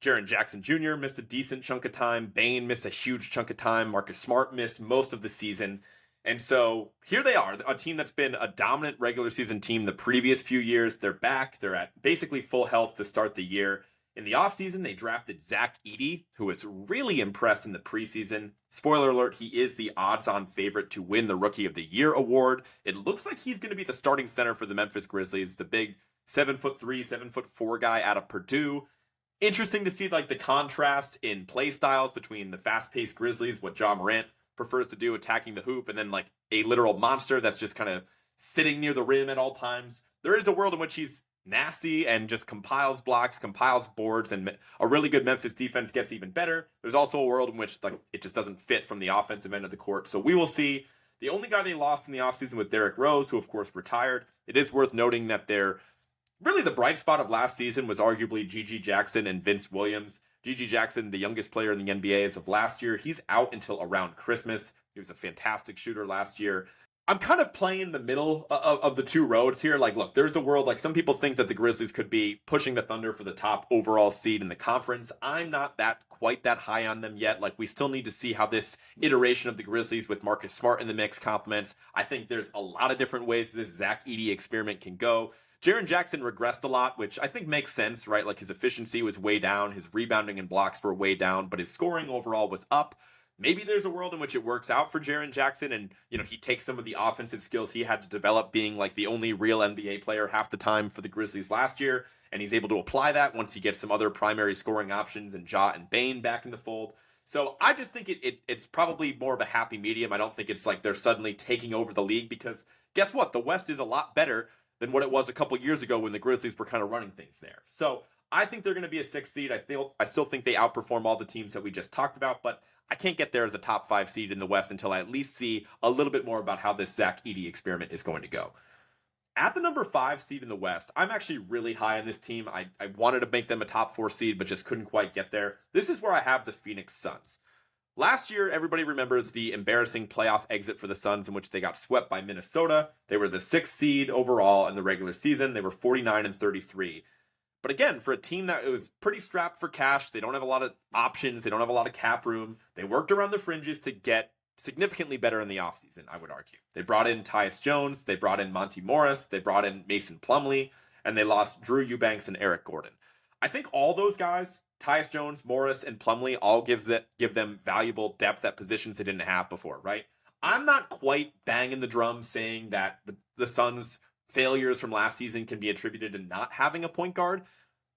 Jaren Jackson Jr. missed a decent chunk of time. Bane missed a huge chunk of time. Marcus Smart missed most of the season. And so here they are, a team that's been a dominant regular season team the previous few years. They're back. They're at basically full health to start the year. In the offseason, they drafted Zach Edey, who was really impressed in the preseason. Spoiler alert, he is the odds-on favorite to win the Rookie of the Year award. It looks like he's going to be the starting center for the Memphis Grizzlies, the big 7'3", 7'4" guy out of Purdue. Interesting to see like the contrast in play styles between the fast-paced Grizzlies, what Ja Morant prefers to do, attacking the hoop, and then like a literal monster that's just kind of sitting near the rim at all times. There is a world in which he's nasty and just compiles blocks, compiles boards, and a really good Memphis defense gets even better. There's also a world in which like it just doesn't fit from the offensive end of the court. So we will see. The only guy they lost in the offseason was Derrick Rose, who of course retired. It is worth noting that really the bright spot of last season was arguably Gigi Jackson and Vince Williams. Gigi Jackson, the youngest player in the NBA as of last year, he's out until around Christmas. He was a fantastic shooter last year. I'm kind of playing the middle of the two roads here. Like, look, there's a world, like some people think that the Grizzlies could be pushing the Thunder for the top overall seed in the conference. I'm not that quite that high on them yet. Like, we still need to see how this iteration of the Grizzlies with Marcus Smart in the mix complements. I think there's a lot of different ways this Zach Edey experiment can go. Jaren Jackson regressed a lot, which I think makes sense, right? Like his efficiency was way down, his rebounding and blocks were way down, but his scoring overall was up. Maybe there's a world in which it works out for Jaren Jackson and, he takes some of the offensive skills he had to develop being like the only real NBA player half the time for the Grizzlies last year, and he's able to apply that once he gets some other primary scoring options and Ja and Bane back in the fold. So I just think it's probably more of a happy medium. I don't think it's like they're suddenly taking over the league because guess what? The West is a lot better than what it was a couple years ago when the Grizzlies were kind of running things there. So I think they're going to be a 6th seed. I still think they outperform all the teams that we just talked about, but I can't get there as a top 5 seed in the West until I at least see a little bit more about how this Zach Edey experiment is going to go. At the number 5 seed in the West, I'm actually really high on this team. I wanted to make them a top 4 seed, but just couldn't quite get there. This is where I have the Phoenix Suns. Last year, everybody remembers the embarrassing playoff exit for the Suns in which they got swept by Minnesota. They were the 6th seed overall in the regular season. They were 49-33. But again, for a team that was pretty strapped for cash, they don't have a lot of options, they don't have a lot of cap room. They worked around the fringes to get significantly better in the offseason, I would argue. They brought in Tyus Jones, they brought in Monty Morris, they brought in Mason Plumlee, and they lost Drew Eubanks and Eric Gordon. I think all those guys, Tyus Jones, Morris, and Plumlee, all give them valuable depth at positions they didn't have before, right? I'm not quite banging the drum saying that the Suns' failures from last season can be attributed to not having a point guard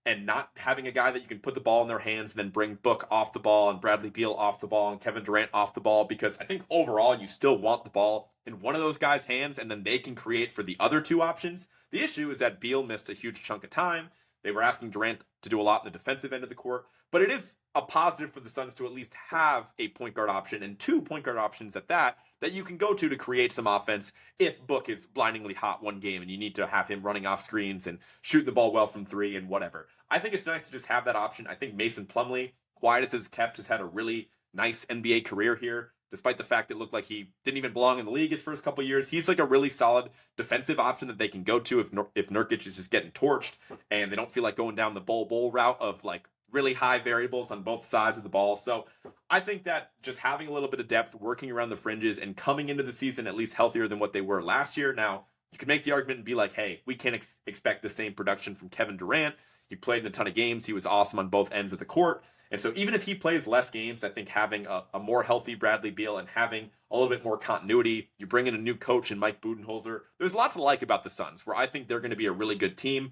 and not having a guy that you can put the ball in their hands and then bring Book off the ball and Bradley Beal off the ball and Kevin Durant off the ball, because I think overall you still want the ball in one of those guys' hands and then they can create for the other two options. The issue is that Beal missed a huge chunk of time. They were asking Durant to do a lot in the defensive end of the court, but it is a positive for the Suns to at least have a point guard option and 2 point guard options at that you can go to create some offense if Book is blindingly hot one game and you need to have him running off screens and shooting the ball well from 3 and whatever. I think it's nice to just have that option. I think Mason Plumlee, quiet as it's kept, has had a really nice NBA career here, despite the fact it looked like he didn't even belong in the league his first couple years. He's like a really solid defensive option that they can go to if Nurkic is just getting torched and they don't feel like going down the bull route of like really high variables on both sides of the ball. So I think that just having a little bit of depth, working around the fringes, and coming into the season at least healthier than what they were last year. Now, you can make the argument and be like, hey, we can't expect the same production from Kevin Durant. He played in a ton of games. He was awesome on both ends of the court. And so even if he plays less games, I think having a more healthy Bradley Beal and having a little bit more continuity, you bring in a new coach in Mike Budenholzer, there's lots to like about the Suns, where I think they're going to be a really good team.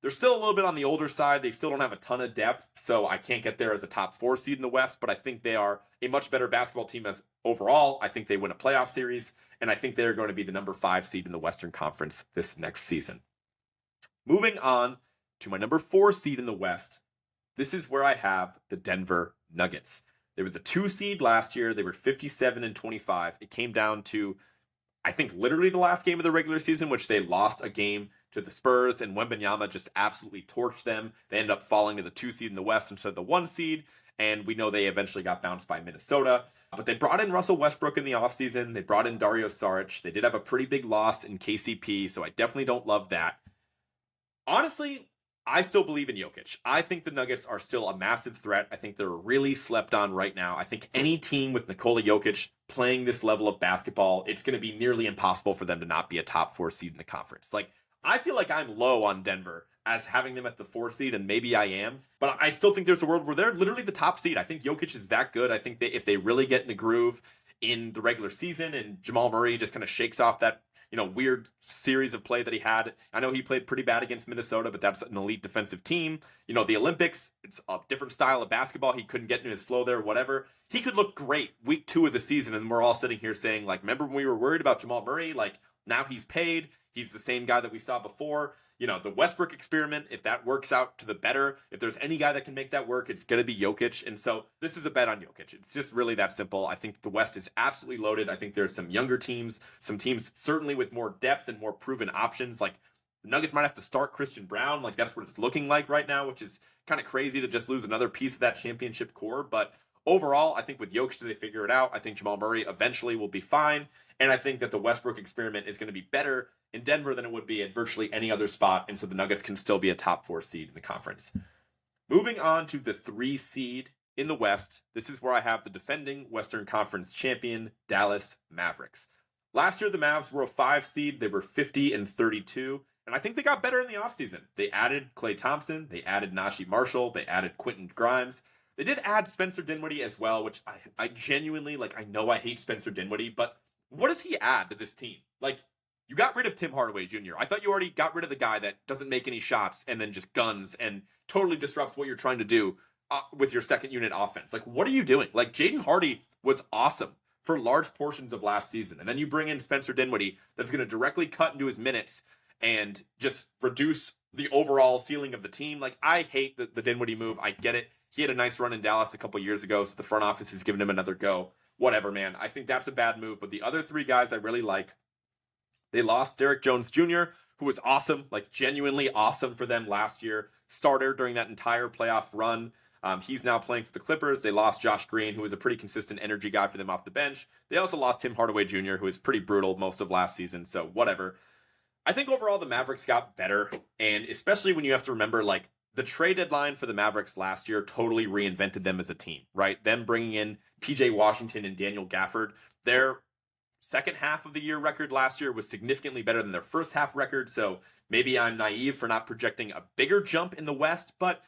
They're still a little bit on the older side. They still don't have a ton of depth, so I can't get there as a top 4 seed in the West, but I think they are a much better basketball team as overall. I think they win a playoff series, and I think they're going to be the number 5 seed in the Western Conference this next season. Moving on to my number 4 seed in the West, this is where I have the Denver Nuggets. They were the 2 seed last year. They were 57-25. It came down to, I think, literally the last game of the regular season, which they lost a game to the Spurs, and Wembanyama just absolutely torched them. They ended up falling to the 2 seed in the West instead of the 1 seed, and we know they eventually got bounced by Minnesota. But they brought in Russell Westbrook in the offseason. They brought in Dario Saric. They did have a pretty big loss in KCP, so I definitely don't love that. Honestly, I still believe in Jokic. I think the Nuggets are still a massive threat. I think they're really slept on right now. I think any team with Nikola Jokic playing this level of basketball, it's going to be nearly impossible for them to not be a top 4 seed in the conference. Like, I feel like I'm low on Denver as having them at the 4 seed, and maybe I am, but I still think there's a world where they're literally the top seed. I think Jokic is that good. I think if they really get in the groove in the regular season and Jamal Murray just kind of shakes off that weird series of play that he had. I know he played pretty bad against Minnesota, but that's an elite defensive team. The Olympics, it's a different style of basketball. He couldn't get into his flow there, whatever. He could look great week 2 of the season, and we're all sitting here saying, like, remember when we were worried about Jamal Murray? Like, now he's paid. He's the same guy that we saw before. The Westbrook experiment, if that works out to the better, if there's any guy that can make that work, it's going to be Jokic. And so this is a bet on Jokic. It's just really that simple. I think the West is absolutely loaded. I think there's some younger teams, some teams certainly with more depth and more proven options. Like the Nuggets might have to start Christian Brown. Like that's what it's looking like right now, which is kind of crazy to just lose another piece of that championship core. But overall, I think with Jokic, they figure it out. I think Jamal Murray eventually will be fine. And I think that the Westbrook experiment is going to be better in Denver than it would be at virtually any other spot. And so the Nuggets can still be a top 4 seed in the conference. Moving on to the 3 seed in the West, this is where I have the defending Western Conference champion, Dallas Mavericks. Last year, the Mavs were a 5 seed. They were 50-32. And I think they got better in the offseason. They added Klay Thompson. They added Najee Marshall. They added Quentin Grimes. They did add Spencer Dinwiddie as well, which I genuinely, I know I hate Spencer Dinwiddie, but what does he add to this team? You got rid of Tim Hardaway Jr. I thought you already got rid of the guy that doesn't make any shots and then just guns and totally disrupts what you're trying to do with your second unit offense. What are you doing? Jaden Hardy was awesome for large portions of last season. And then you bring in Spencer Dinwiddie that's going to directly cut into his minutes and just reduce the overall ceiling of the team. I hate the Dinwiddie move. I get it. He had a nice run in Dallas a couple years ago, so the front office has given him another go. Whatever, man. I think that's a bad move. But the other 3 guys I really like, they lost Derrick Jones Jr., who was awesome, genuinely awesome for them last year. Starter during that entire playoff run. He's now playing for the Clippers. They lost Josh Green, who was a pretty consistent energy guy for them off the bench. They also lost Tim Hardaway Jr., who was pretty brutal most of last season, so whatever. I think overall the Mavericks got better, and especially when you have to remember, the trade deadline for the Mavericks last year totally reinvented them as a team, right? Them bringing in PJ Washington and Daniel Gafford. Their second half of the year record last year was significantly better than their first half record, so maybe I'm naive for not projecting a bigger jump in the West, but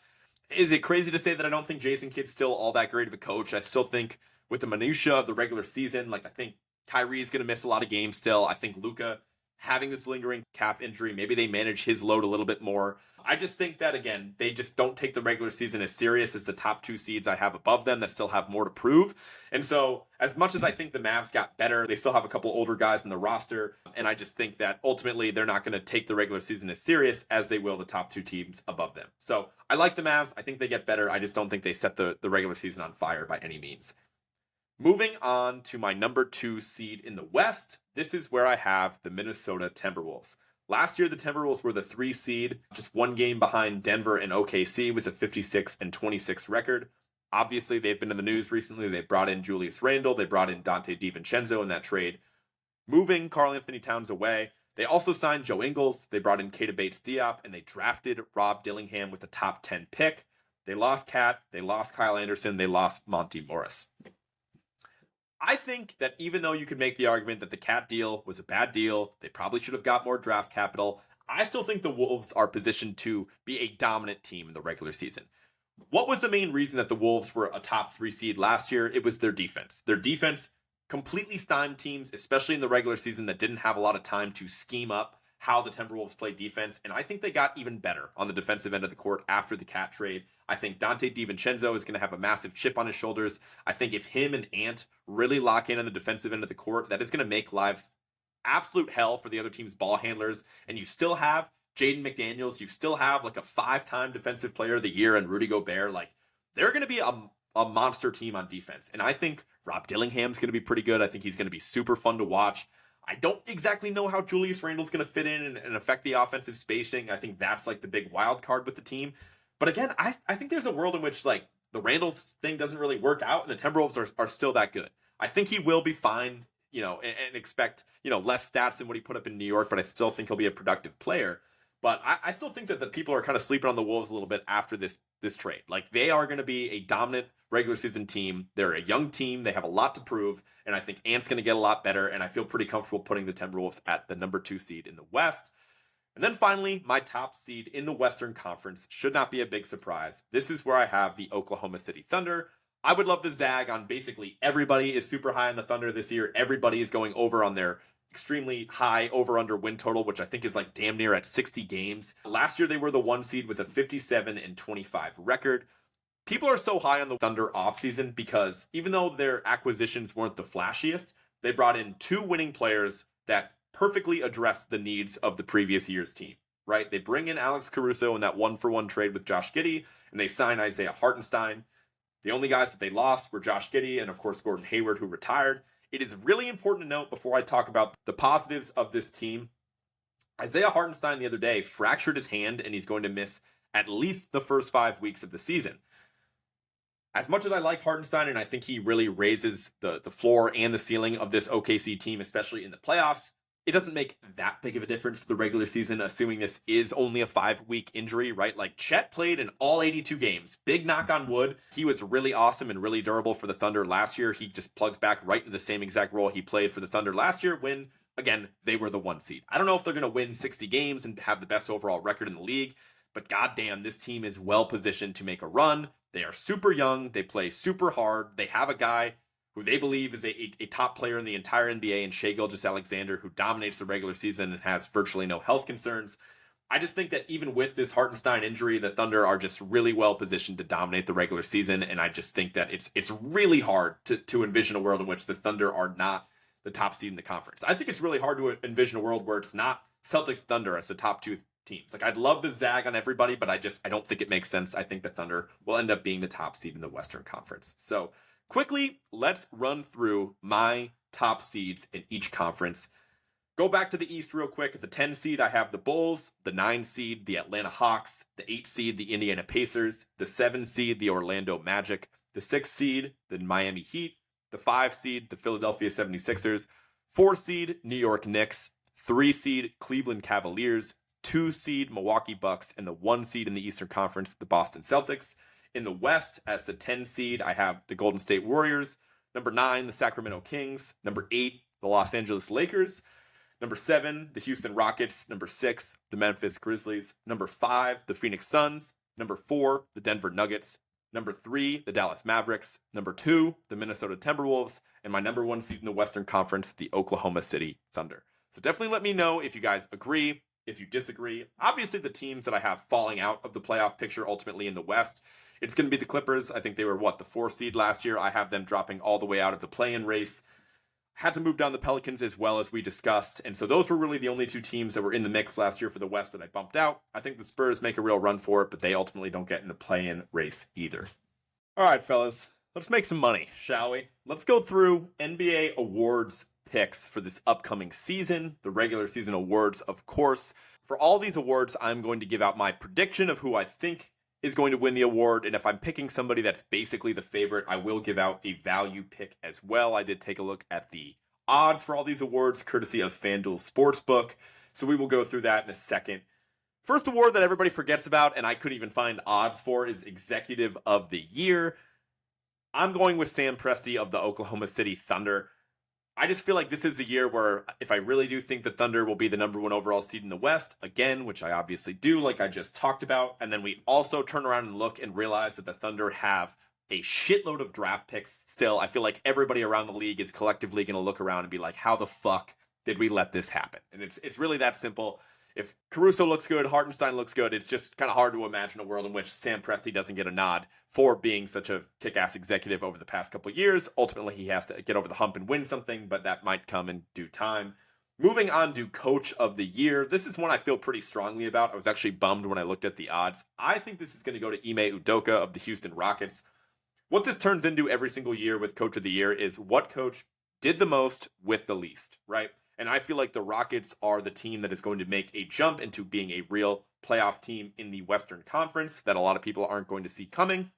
is it crazy to say that I don't think Jason Kidd's still all that great of a coach? I still think with the minutia of the regular season, I think Kyrie's going to miss a lot of games still. I think Luka having this lingering calf injury, maybe they manage his load a little bit more. I just think that, again, they just don't take the regular season as serious as the top 2 seeds I have above them that still have more to prove. And so as much as I think the Mavs got better, they still have a couple older guys in the roster. And I just think that ultimately they're not going to take the regular season as serious as they will the top 2 teams above them. So I like the Mavs. I think they get better. I just don't think they set the regular season on fire by any means. Moving on to my number 2 seed in the West, this is where I have the Minnesota Timberwolves. Last year, the Timberwolves were the 3 seed, just 1 game behind Denver and OKC with a 56-26 record. Obviously, they've been in the news recently. They brought in Julius Randle. They brought in Dante DiVincenzo in that trade, moving Karl-Anthony Towns away. They also signed Joe Ingles. They brought in Keita Bates-Diop, and they drafted Rob Dillingham with a top 10 pick. They lost Cat. They lost Kyle Anderson. They lost Monty Morris. I think that even though you could make the argument that the Cat deal was a bad deal, they probably should have got more draft capital, I still think the Wolves are positioned to be a dominant team in the regular season. What was the main reason that the Wolves were a top 3 seed last year? It was their defense. Their defense completely stymied teams, especially in the regular season, that didn't have a lot of time to scheme up how the Timberwolves play defense, and I think they got even better on the defensive end of the court after the Cat trade. I think Dante DiVincenzo is going to have a massive chip on his shoulders. I think if him and Ant really lock in on the defensive end of the court, that is going to make life absolute hell for the other team's ball handlers, and you still have Jaden McDaniels, you still have a 5-time defensive player of the year and Rudy Gobert. They're going to be a monster team on defense, and I think Rob Dillingham's going to be pretty good. I think he's going to be super fun to watch. I don't exactly know how Julius Randle's going to fit in and affect the offensive spacing. I think that's the big wild card with the team. But again, I think there's a world in which the Randle thing doesn't really work out and the Timberwolves are still that good. I think he will be fine, and expect, less stats than what he put up in New York, but I still think he'll be a productive player. But I still think that the people are kind of sleeping on the Wolves a little bit after this trade. They are going to be a dominant regular season team. They're a young team. They have a lot to prove. And I think Ant's going to get a lot better. And I feel pretty comfortable putting the Timberwolves at the number 2 seed in the West. And then finally, my top seed in the Western Conference should not be a big surprise. This is where I have the Oklahoma City Thunder. I would love to zag on basically everybody is super high on the Thunder this year. Everybody is going over on their extremely high over-under win total, which I think is damn near at 60 games. Last year, they were the 1 seed with a 57-25 record. People are so high on the Thunder offseason because even though their acquisitions weren't the flashiest, they brought in 2 winning players that perfectly address the needs of the previous year's team, right? They bring in Alex Caruso in that 1-for-1 trade with Josh Giddey, and they sign Isaiah Hartenstein. The only guys that they lost were Josh Giddey and, of course, Gordon Hayward, who retired. It is really important to note before I talk about the positives of this team, Isaiah Hartenstein the other day fractured his hand and he's going to miss at least the first 5 weeks of the season. As much as I like Hartenstein, and I think he really raises the floor and the ceiling of this OKC team, especially in the playoffs, it doesn't make that big of a difference to the regular season, assuming this is only a 5-week injury, right? Like, Chet played in all 82 games. Big knock on wood. He was really awesome and really durable for the Thunder last year. He just plugs back right into the same exact role he played for the Thunder last year when, again, they were the 1 seed. I don't know if they're going to win 60 games and have the best overall record in the league, but goddamn, this team is well positioned to make a run. They are super young. They play super hard. They have a guy who they believe is a top player in the entire NBA in Shai Gilgeous-Alexander, who dominates the regular season and has virtually no health concerns. I just think that even with this Hartenstein injury, the Thunder are just really well positioned to dominate the regular season, and I just think that it's really hard to envision a world in which the Thunder are not the top seed in the conference. I think it's really hard to envision a world where it's not Celtics Thunder as the top 2 teams. Like, I'd love to zag on everybody, but I don't think it makes sense. I think the Thunder will end up being the top seed in the Western Conference. So quickly, let's run through my top seeds in each conference. Go back to the East real quick. At the 10 seed, I have the Bulls. The 9 seed, the Atlanta Hawks. The 8 seed, the Indiana Pacers. The 7 seed, the Orlando Magic. The 6 seed, the Miami Heat. The 5 seed, the Philadelphia 76ers. 4 seed, New York Knicks. 3 seed, Cleveland Cavaliers. 2 seed, Milwaukee Bucks. And the 1 seed in the Eastern Conference, the Boston Celtics. In the West, as the 10 seed, I have the Golden State Warriors. Number 9, the Sacramento Kings. Number 8, the Los Angeles Lakers. Number 7, the Houston Rockets. Number 6, the Memphis Grizzlies. Number 5, the Phoenix Suns. Number 4, the Denver Nuggets. Number 3, the Dallas Mavericks. Number 2, the Minnesota Timberwolves. And my number 1 seed in the Western Conference, the Oklahoma City Thunder. So definitely let me know if you guys agree, if you disagree. Obviously, the teams that I have falling out of the playoff picture ultimately in the West, it's going to be the Clippers. I think they were, the 4 seed last year. I have them dropping all the way out of the play-in race. Had to move down the Pelicans as well, as we discussed. And so those were really the only 2 teams that were in the mix last year for the West that I bumped out. I think the Spurs make a real run for it, but they ultimately don't get in the play-in race either. All right, fellas, let's make some money, shall we? Let's go through NBA awards picks for this upcoming season, the regular season awards, of course. For all these awards, I'm going to give out my prediction of who I think is going to win the award, and if I'm picking somebody that's basically the favorite, I will give out a value pick as well. I did take a look at the odds for all these awards, courtesy of FanDuel Sportsbook, so we will go through that in a second. First award that everybody forgets about, and I couldn't even find odds for, is Executive of the Year. I'm going with Sam Presti of the Oklahoma City Thunder. I just feel like this is a year where if I really do think the Thunder will be the number 1 overall seed in the West, again, which I obviously do, like I just talked about, and then we also turn around and look and realize that the Thunder have a shitload of draft picks still, I feel like everybody around the league is collectively going to look around and be like, how the fuck did we let this happen? And it's really that simple. If Caruso looks good, Hartenstein looks good, it's just kind of hard to imagine a world in which Sam Presti doesn't get a nod for being such a kick-ass executive over the past couple of years. Ultimately, he has to get over the hump and win something, but that might come in due time. Moving on to Coach of the Year. This is one I feel pretty strongly about. I was actually bummed when I looked at the odds. I think this is going to go to Ime Udoka of the Houston Rockets. What this turns into every single year with Coach of the Year is what coach did the most with the least, right? And I feel like the Rockets are the team that is going to make a jump into being a real playoff team in the Western Conference that a lot of people aren't going to see coming.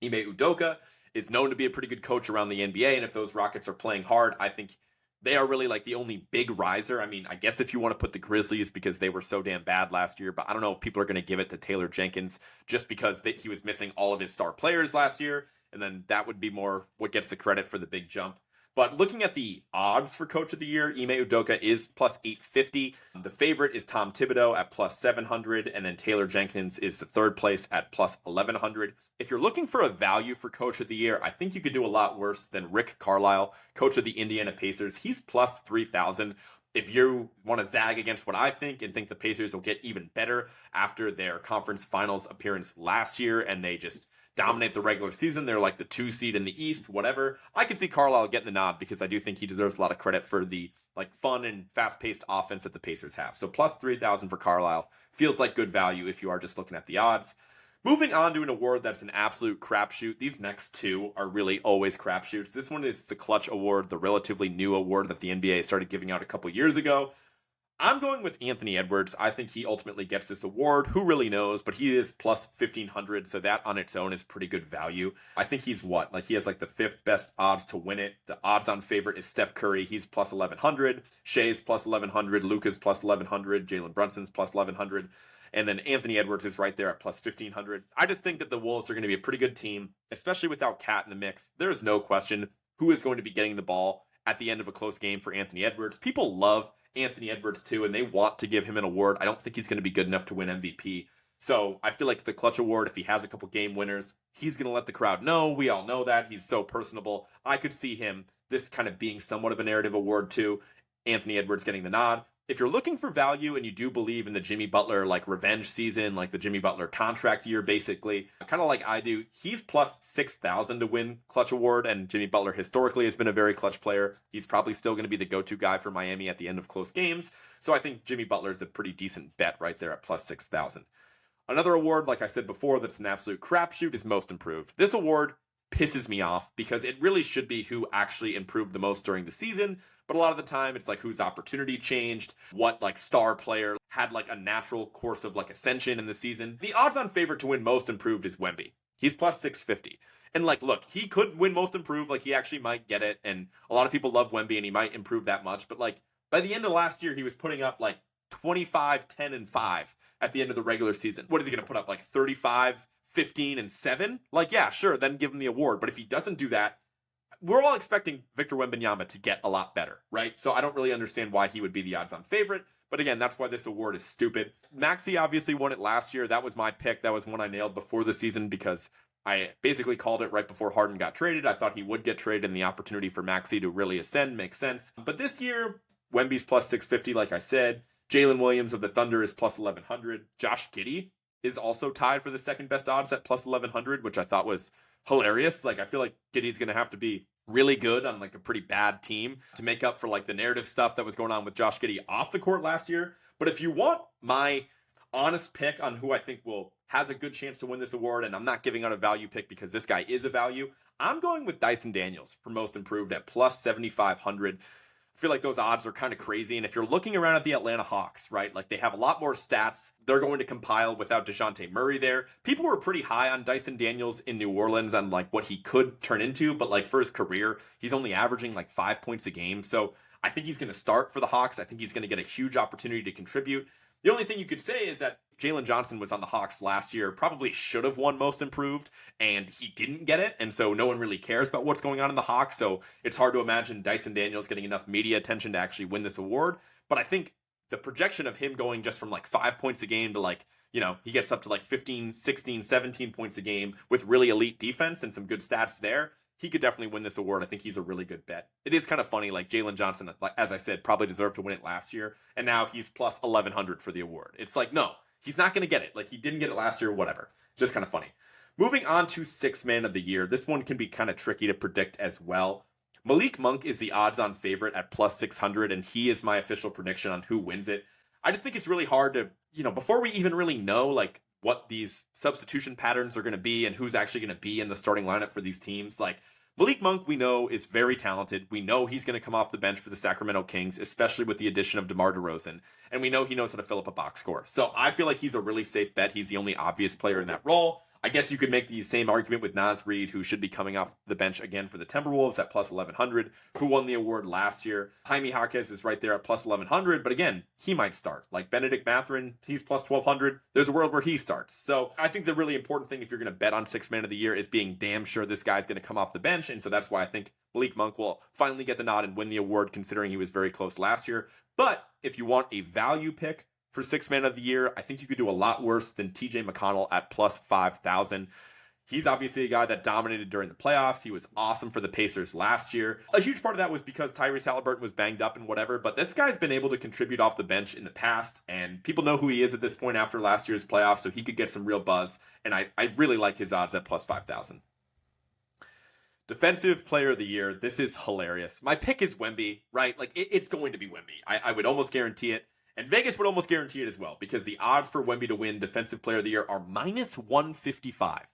Ime Udoka is known to be a pretty good coach around the NBA, and if those Rockets are playing hard, I think they are really like the only big riser. I mean, I guess if you want to put the Grizzlies because they were so damn bad last year, but I don't know if people are going to give it to Taylor Jenkins just because he was missing all of his star players last year, and then that would be more what gets the credit for the big jump. But looking at the odds for Coach of the Year, Ime Udoka is plus 850. The favorite is Tom Thibodeau at plus 700, and then Taylor Jenkins is the third place at plus 1100. If you're looking for a value for Coach of the Year, I think you could do a lot worse than Rick Carlisle, coach of the Indiana Pacers. He's plus 3,000. If you want to zag against what I think and think the Pacers will get even better after their conference finals appearance last year and they just dominate the regular season, they're like the 2 seed in the East, whatever. I could see Carlisle getting the nod because I do think he deserves a lot of credit for the fun and fast-paced offense that the Pacers have. So plus 3,000 for Carlisle feels like good value if you are just looking at the odds. Moving on to an award that's an absolute crapshoot. These next 2 are really always crapshoots. This one is the Clutch Award, the relatively new award that the NBA started giving out a couple years ago. I'm going with Anthony Edwards. I think he ultimately gets this award. Who really knows? But he is plus 1,500, so that on its own is pretty good value. I think he's what? Like, he has like the fifth best odds to win it. The odds on favorite is Steph Curry. He's plus 1,100. Shea's plus 1,100. Luka's plus 1,100. Jalen Brunson's plus 1,100. And then Anthony Edwards is right there at plus 1,500. I just think that the Wolves are going to be a pretty good team, especially without Cat in the mix. There is no question who is going to be getting the ball at the end of a close game for Anthony Edwards. People love Anthony Edwards too, and they want to give him an award. I don't think he's going to be good enough to win MVP. So I feel like the Clutch Award, if he has a couple game winners, he's going to let the crowd know. We all know that. He's so personable. I could see him, this kind of being somewhat of a narrative award too. Anthony Edwards getting the nod. If you're looking for value and you do believe in the Jimmy Butler like revenge season, like the Jimmy Butler contract year, basically, kind of like I do, he's plus 6,000 to win Clutch Award, and Jimmy Butler historically has been a very clutch player. He's probably still going to be the go-to guy for Miami at the end of close games, so I think Jimmy Butler is a pretty decent bet right there at plus 6,000. Another award, like I said before, that's an absolute crapshoot is Most Improved. This award pisses me off because it really should be who actually improved the most during the season. But a lot of the time it's like whose opportunity changed, what like star player had like a natural course of like ascension in the season. The odds on favorite to win Most Improved is Wemby. He's plus 650. And like, look, he could win Most Improved, like he actually might get it. And a lot of people love Wemby and he might improve that much. But like by the end of last year, he was putting up like 25, 10, and 5 at the end of the regular season. What is he going to put up? Like 35, 15, and 7? Like, yeah, sure, then give him the award. But if he doesn't do that, we're all expecting Victor Wembanyama to get a lot better, right? So I don't really understand why he would be the odds-on favorite. But again, that's why this award is stupid. Maxey obviously won it last year. That was my pick. That was one I nailed before the season because I basically called it right before Harden got traded. I thought he would get traded and the opportunity for Maxey to really ascend makes sense. But this year, Wemby's plus 650, like I said. Jalen Williams of the Thunder is plus 1,100. Josh Giddey is also tied for the second best odds at plus 1,100, which I thought was hilarious. Like, I feel like Giddey's going to have to be really good on like a pretty bad team to make up for like the narrative stuff that was going on with Josh Giddey off the court last year. But if you want my honest pick on who I think has a good chance to win this award, and I'm not giving out a value pick because this guy is a value, I'm going with Dyson Daniels for Most Improved at plus 7,500. I feel like those odds are kind of crazy. And if you're looking around at the Atlanta Hawks, right, like they have a lot more stats they're going to compile without DeJounte Murray there. People were pretty high on Dyson Daniels in New Orleans on like what he could turn into, but like for his career, he's only averaging like 5 points a game. So I think he's going to start for the Hawks. I think he's going to get a huge opportunity to contribute. The only thing you could say is that Jalen Johnson was on the Hawks last year, probably should have won Most Improved, and he didn't get it, and so no one really cares about what's going on in the Hawks, so it's hard to imagine Dyson Daniels getting enough media attention to actually win this award. But I think the projection of him going just from like 5 points a game to like, you know, he gets up to like 15, 16, 17 points a game with really elite defense and some good stats there, he could definitely win this award. I think he's a really good bet. It is kind of funny, like Jalen Johnson, like as I said, probably deserved to win it last year, and now he's plus 1,100 for the award. It's like, no, he's not going to get it. Like, he didn't get it last year, whatever. Just kind of funny. Moving on to Sixth Man of the Year. This one can be kind of tricky to predict as well. Malik Monk is the odds-on favorite at plus 600, and he is my official prediction on who wins it. I just think it's really hard to, before we even really know, like, what these substitution patterns are going to be and who's actually going to be in the starting lineup for these teams. Like, Malik Monk, we know, is very talented. We know he's going to come off the bench for the Sacramento Kings, especially with the addition of DeMar DeRozan. And we know he knows how to fill up a box score. So I feel like he's a really safe bet. He's the only obvious player in that role. I guess you could make the same argument with Naz Reid, who should be coming off the bench again for the Timberwolves at plus 1,100, who won the award last year. Jaime Jaquez is right there at plus 1,100, but again, he might start. Like Benedict Mathurin, he's plus 1,200. There's a world where he starts. So I think the really important thing if you're going to bet on Sixth Man of the Year is being damn sure this guy's going to come off the bench, and so that's why I think Malik Monk will finally get the nod and win the award, considering he was very close last year. But if you want a value pick for Sixth Man of the Year, I think you could do a lot worse than TJ McConnell at plus 5,000. He's obviously a guy that dominated during the playoffs. He was awesome for the Pacers last year. A huge part of that was because Tyrese Halliburton was banged up and whatever, but this guy's been able to contribute off the bench in the past, and people know who he is at this point after last year's playoffs, so he could get some real buzz, and I really like his odds at plus 5,000. Defensive Player of the Year. This is hilarious. My pick is Wemby, right? Like, it's going to be Wemby. I would almost guarantee it. And Vegas would almost guarantee it as well, because the odds for Wemby to win Defensive Player of the Year are minus 155.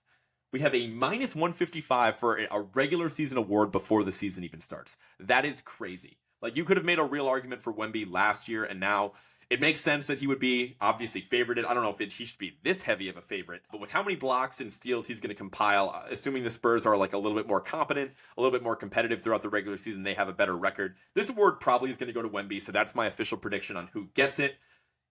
We have a minus 155 for a regular season award before the season even starts. That is crazy. Like, you could have made a real argument for Wemby last year, and now it makes sense that he would be obviously favorited. I don't know if he should be this heavy of a favorite, but with how many blocks and steals he's going to compile, assuming the Spurs are like a little bit more competent, a little bit more competitive throughout the regular season, they have a better record. This award probably is going to go to Wemby, so that's my official prediction on who gets it.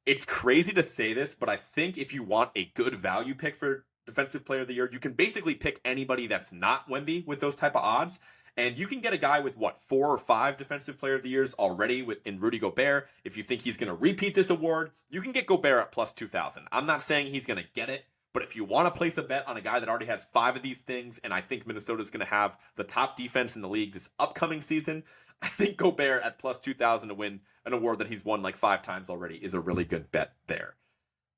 It's crazy to say this, but I think if you want a good value pick for Defensive Player of the Year, you can basically pick anybody that's not Wemby with those type of odds. And you can get a guy with, 4 or 5 Defensive Player of the Years already in Rudy Gobert. If you think he's going to repeat this award, you can get Gobert at plus 2,000. I'm not saying he's going to get it, but if you want to place a bet on a guy that already has 5 of these things, and I think Minnesota's going to have the top defense in the league this upcoming season, I think Gobert at plus 2,000 to win an award that he's won like 5 times already is a really good bet there.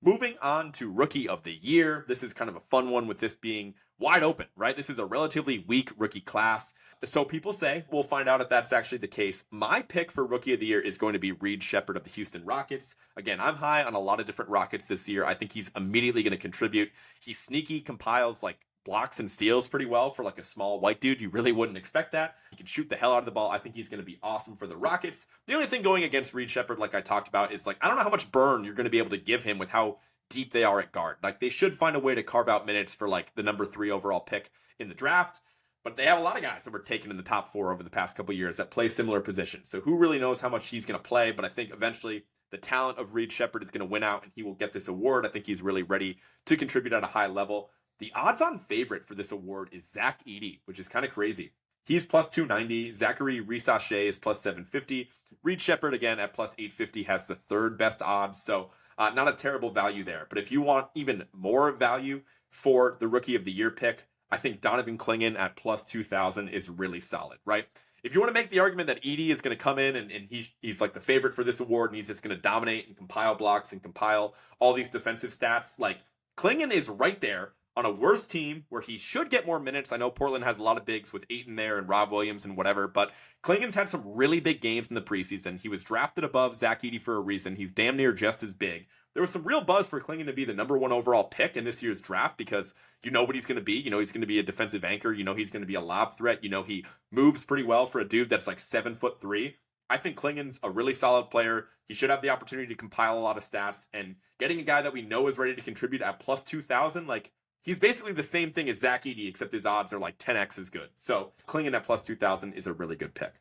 Moving on to Rookie of the Year. This is kind of a fun one with this being wide open, right? This is a relatively weak rookie class. So people say, we'll find out if that's actually the case. My pick for Rookie of the Year is going to be Reed Sheppard of the Houston Rockets. Again, I'm high on a lot of different Rockets this year. I think he's immediately going to contribute. He's sneaky, compiles like blocks and steals pretty well for like a small white dude. You really wouldn't expect that. He can shoot the hell out of the ball. I think he's going to be awesome for the Rockets. The only thing going against Reed Sheppard, like I talked about, is like, I don't know how much burn you're going to be able to give him with how deep they are at guard. Like, they should find a way to carve out minutes for like the number 3 overall pick in the draft. But they have a lot of guys that were taken in the top 4 over the past couple years that play similar positions. So who really knows how much he's going to play? But I think eventually the talent of Reed Sheppard is going to win out and he will get this award. I think he's really ready to contribute at a high level. The odds-on favorite for this award is Zach Edey, which is kind of crazy. He's plus 290. Zachary Risache is plus 750. Reed Sheppard, again, at plus 850, has the 3rd best odds. So not a terrible value there. But if you want even more value for the Rookie of the Year pick, I think Donovan Clingan at plus 2,000 is really solid, right? If you want to make the argument that Edey is going to come in and he's like the favorite for this award and he's just going to dominate and compile blocks and compile all these defensive stats, like Clingan is right there on a worse team where he should get more minutes. I know Portland has a lot of bigs with Ayton there and Rob Williams and whatever, but Clingan's had some really big games in the preseason. He was drafted above Zach Edey for a reason. He's damn near just as big. There was some real buzz for Clingan to be the number 1 overall pick in this year's draft because you know what he's going to be. You know he's going to be a defensive anchor. You know he's going to be a lob threat. You know he moves pretty well for a dude that's like 7'3". I think Clingan's a really solid player. He should have the opportunity to compile a lot of stats, and getting a guy that we know is ready to contribute at plus 2,000, like, he's basically the same thing as Zach Edey, except his odds are like 10x as good. So Clingan at plus 2,000 is a really good pick.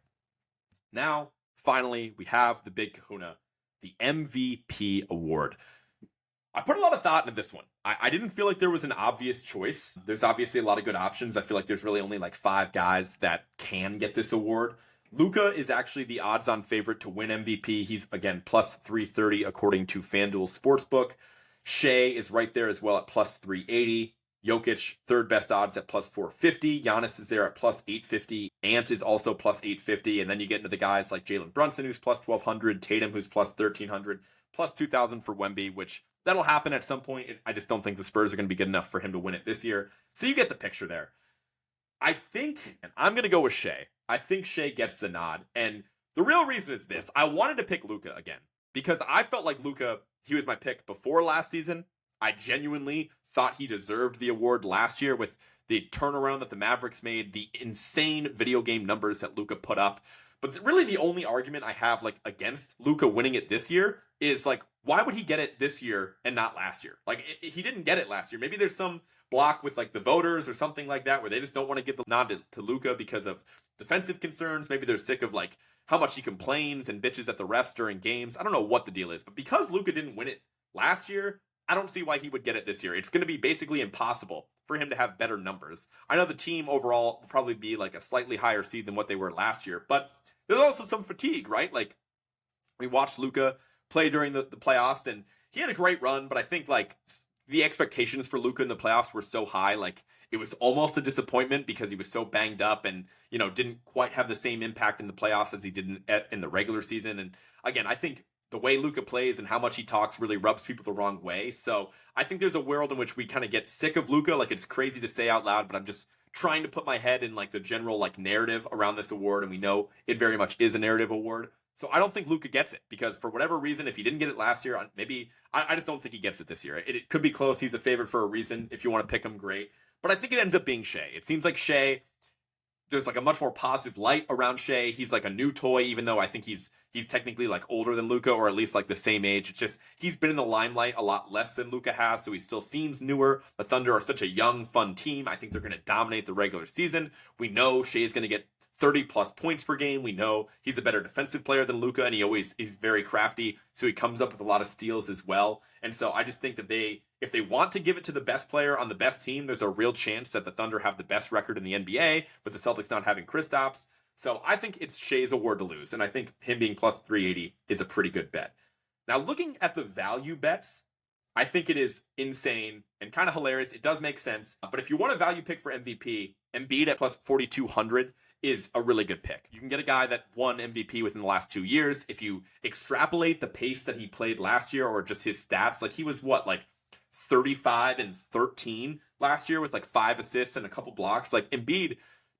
Now, finally, we have the big kahuna, the MVP award. I put a lot of thought into this one. I didn't feel like there was an obvious choice. There's obviously a lot of good options. I feel like there's really only like 5 guys that can get this award. Luka is actually the odds-on favorite to win MVP. He's, again, plus 330 according to FanDuel Sportsbook. Shea is right there as well at plus 380. Jokic, 3rd best odds at plus 450. Giannis is there at plus 850. Ant is also plus 850. And then you get into the guys like Jalen Brunson, who's plus 1,200. Tatum, who's plus 1,300. Plus 2,000 for Wemby, which that'll happen at some point. I just don't think the Spurs are going to be good enough for him to win it this year. So you get the picture there. I think, and I'm going to go with Shea. I think Shea gets the nod. And the real reason is this. I wanted to pick Luka again because I felt like Luka, he was my pick before last season. I genuinely thought he deserved the award last year with the turnaround that the Mavericks made, the insane video game numbers that Luka put up. But really the only argument I have like against Luka winning it this year is like, why would he get it this year and not last year? Like he didn't get it last year. Maybe there's some block with like the voters or something like that where they just don't want to give the nod to Luka because of defensive concerns. Maybe they're sick of like how much he complains and bitches at the refs during games. I don't know what the deal is, but because Luka didn't win it last year, I don't see why he would get it this year. It's going to be basically impossible for him to have better numbers. I know the team overall will probably be like a slightly higher seed than what they were last year, but there's also some fatigue, right? Like we watched Luka play during the playoffs and he had a great run, but I think like the expectations for Luka in the playoffs were so high, like it was almost a disappointment because he was so banged up and, you know, didn't quite have the same impact in the playoffs as he did in the regular season. And again, I think the way Luka plays and how much he talks really rubs people the wrong way. So I think there's a world in which we kind of get sick of Luka. Like it's crazy to say out loud, but I'm just trying to put my head in like the general like narrative around this award. And we know it very much is a narrative award. So I don't think Luka gets it because for whatever reason, if he didn't get it last year, maybe I just don't think he gets it this year. It could be close. He's a favorite for a reason. If you want to pick him, great. But I think it ends up being Shea. It seems like Shea, there's like a much more positive light around Shai. He's like a new toy, even though I think he's technically like older than Luka, or at least like the same age. It's just he's been in the limelight a lot less than Luka has, so he still seems newer. The Thunder are such a young, fun team. I think they're going to dominate the regular season. We know Shai is going to get 30 plus points per game. We know he's a better defensive player than Luka, and he's very crafty, so he comes up with a lot of steals as well. And so I just think that if they want to give it to the best player on the best team, there's a real chance that the Thunder have the best record in the NBA, with the Celtics not having Kristaps. So I think it's Shai's award to lose, and I think him being plus 380 is a pretty good bet. Now, looking at the value bets, I think it is insane and kind of hilarious. It does make sense. But if you want a value pick for MVP, Embiid at plus 4,200 is a really good pick. You can get a guy that won MVP within the last 2 years. If you extrapolate the pace that he played last year, or just his stats, like he was like 35 and 13 last year with like 5 assists and a couple blocks. Like Embiid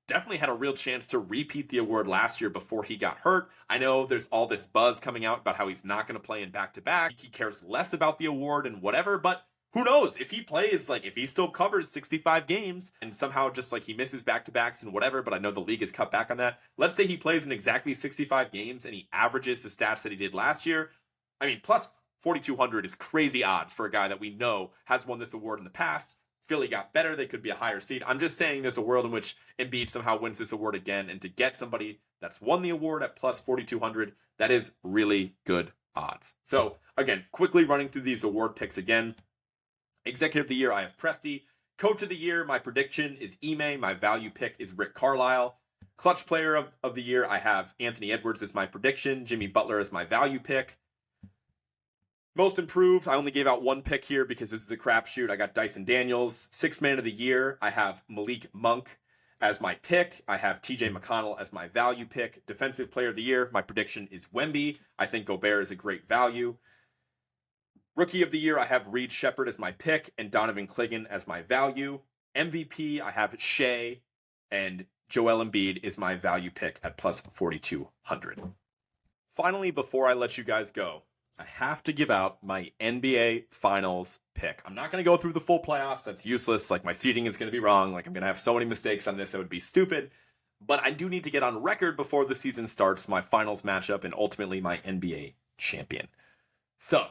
definitely had a real chance to repeat the award last year before he got hurt. I know there's all this buzz coming out about how he's not going to play in back-to-back. He cares less about the award and whatever, but who knows? If he plays, like if he still covers 65 games and somehow just like he misses back-to-backs and whatever, but I know the league has cut back on that. Let's say he plays in exactly 65 games and he averages the stats that he did last year. I mean, plus 4,200 is crazy odds for a guy that we know has won this award in the past. Philly got better. They could be a higher seed. I'm just saying there's a world in which Embiid somehow wins this award again. And to get somebody that's won the award at plus 4,200, that is really good odds. So again, quickly running through these award picks again. Executive of the Year, I have Presti. Coach of the Year, my prediction is Ime. My value pick is Rick Carlisle. Clutch Player of the Year, I have Anthony Edwards as my prediction. Jimmy Butler as my value pick. Most Improved, I only gave out one pick here because this is a crapshoot. I got Dyson Daniels. Sixth Man of the Year, I have Malik Monk as my pick. I have TJ McConnell as my value pick. Defensive Player of the Year, my prediction is Wemby. I think Gobert is a great value. Rookie of the Year, I have Reed Shepherd as my pick and Donovan Clingan as my value. MVP, I have Shai, and Joel Embiid is my value pick at plus 4,200. Finally, before I let you guys go, I have to give out my NBA Finals pick. I'm not going to go through the full playoffs. That's useless. Like, my seeding is going to be wrong. Like, I'm going to have so many mistakes on this that would be stupid. But I do need to get on record before the season starts, my finals matchup and ultimately my NBA champion. So,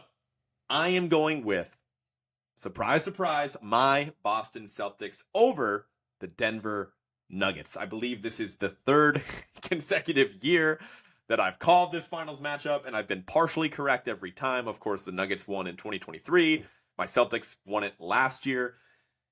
I am going with, surprise, surprise, my Boston Celtics over the Denver Nuggets. I believe this is the third consecutive year that I've called this finals matchup, and I've been partially correct every time. Of course, the Nuggets won in 2023. My Celtics won it last year.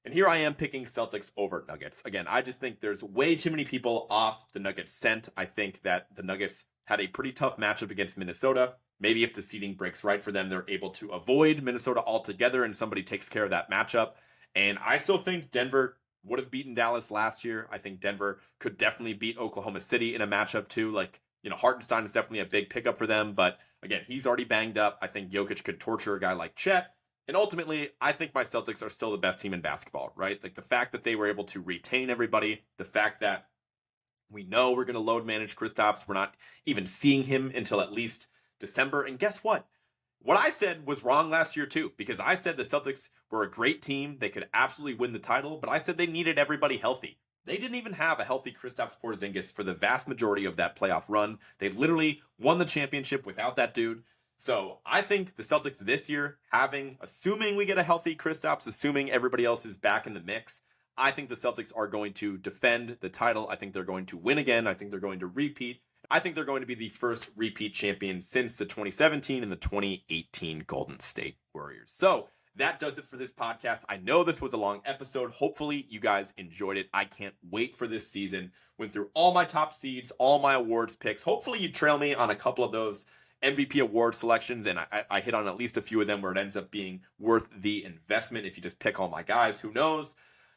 And here I am picking Celtics over Nuggets. Again, I just think there's way too many people off the Nuggets scent. I think that the Nuggets had a pretty tough matchup against Minnesota. Maybe if the seeding breaks right for them, they're able to avoid Minnesota altogether and somebody takes care of that matchup. And I still think Denver would have beaten Dallas last year. I think Denver could definitely beat Oklahoma City in a matchup too. Like, Hartenstein is definitely a big pickup for them. But again, he's already banged up. I think Jokic could torture a guy like Chet. And ultimately, I think my Celtics are still the best team in basketball, right? Like the fact that they were able to retain everybody, the fact that we know we're going to load manage Kristaps. We're not even seeing him until at least December. And guess what? What I said was wrong last year too, because I said the Celtics were a great team. They could absolutely win the title, but I said they needed everybody healthy. They didn't even have a healthy Kristaps Porzingis for the vast majority of that playoff run. They literally won the championship without that dude. So I think the Celtics this year, assuming we get a healthy Kristaps, assuming everybody else is back in the mix, I think the Celtics are going to defend the title. I think they're going to win again. I think they're going to repeat. I think they're going to be the first repeat champion since the 2017 and the 2018 Golden State Warriors. So that does it for this podcast. I know this was a long episode. Hopefully you guys enjoyed it. I can't wait for this season. Went through all my top seeds, all my awards picks. Hopefully you trail me on a couple of those MVP award selections, and I hit on at least a few of them where it ends up being worth the investment if you just pick all my guys. Who knows?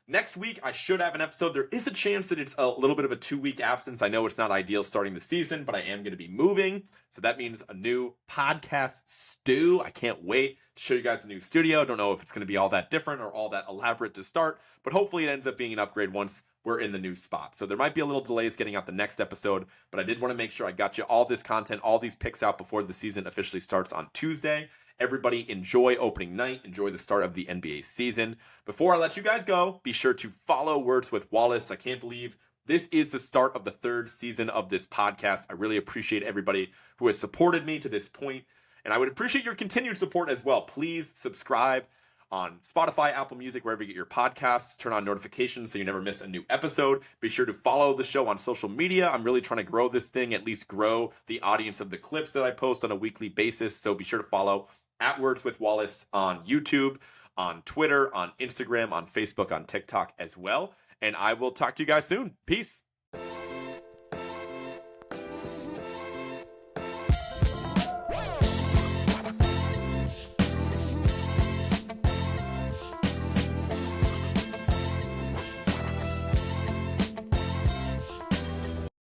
Next week, I should have an episode. There is a chance that it's a little bit of a 2-week absence. I know it's not ideal starting the season, but I am going to be moving. So that means a new podcast stew. I can't wait to show you guys the new studio. Don't know if it's going to be all that different or all that elaborate to start, but hopefully it ends up being an upgrade once we're in the new spot. So there might be a little delays getting out the next episode, but I did want to make sure I got you all this content, all these picks out before the season officially starts on Tuesday. Everybody enjoy opening night. Enjoy the start of the NBA season. Before I let you guys go, be sure to follow Words with Wallace. I can't believe This is the start of the 3rd season of this podcast. I really appreciate everybody who has supported me to this point, and I would appreciate your continued support as well. Please subscribe on Spotify, Apple Music, wherever you get your podcasts. Turn on notifications so you never miss a new episode. Be sure to follow the show on social media. I'm really trying to grow this thing, at least grow the audience of the clips that I post on a weekly basis. So be sure to follow at Words with Wallace on YouTube, on Twitter, on Instagram, on Facebook, on TikTok as well. And I will talk to you guys soon. Peace.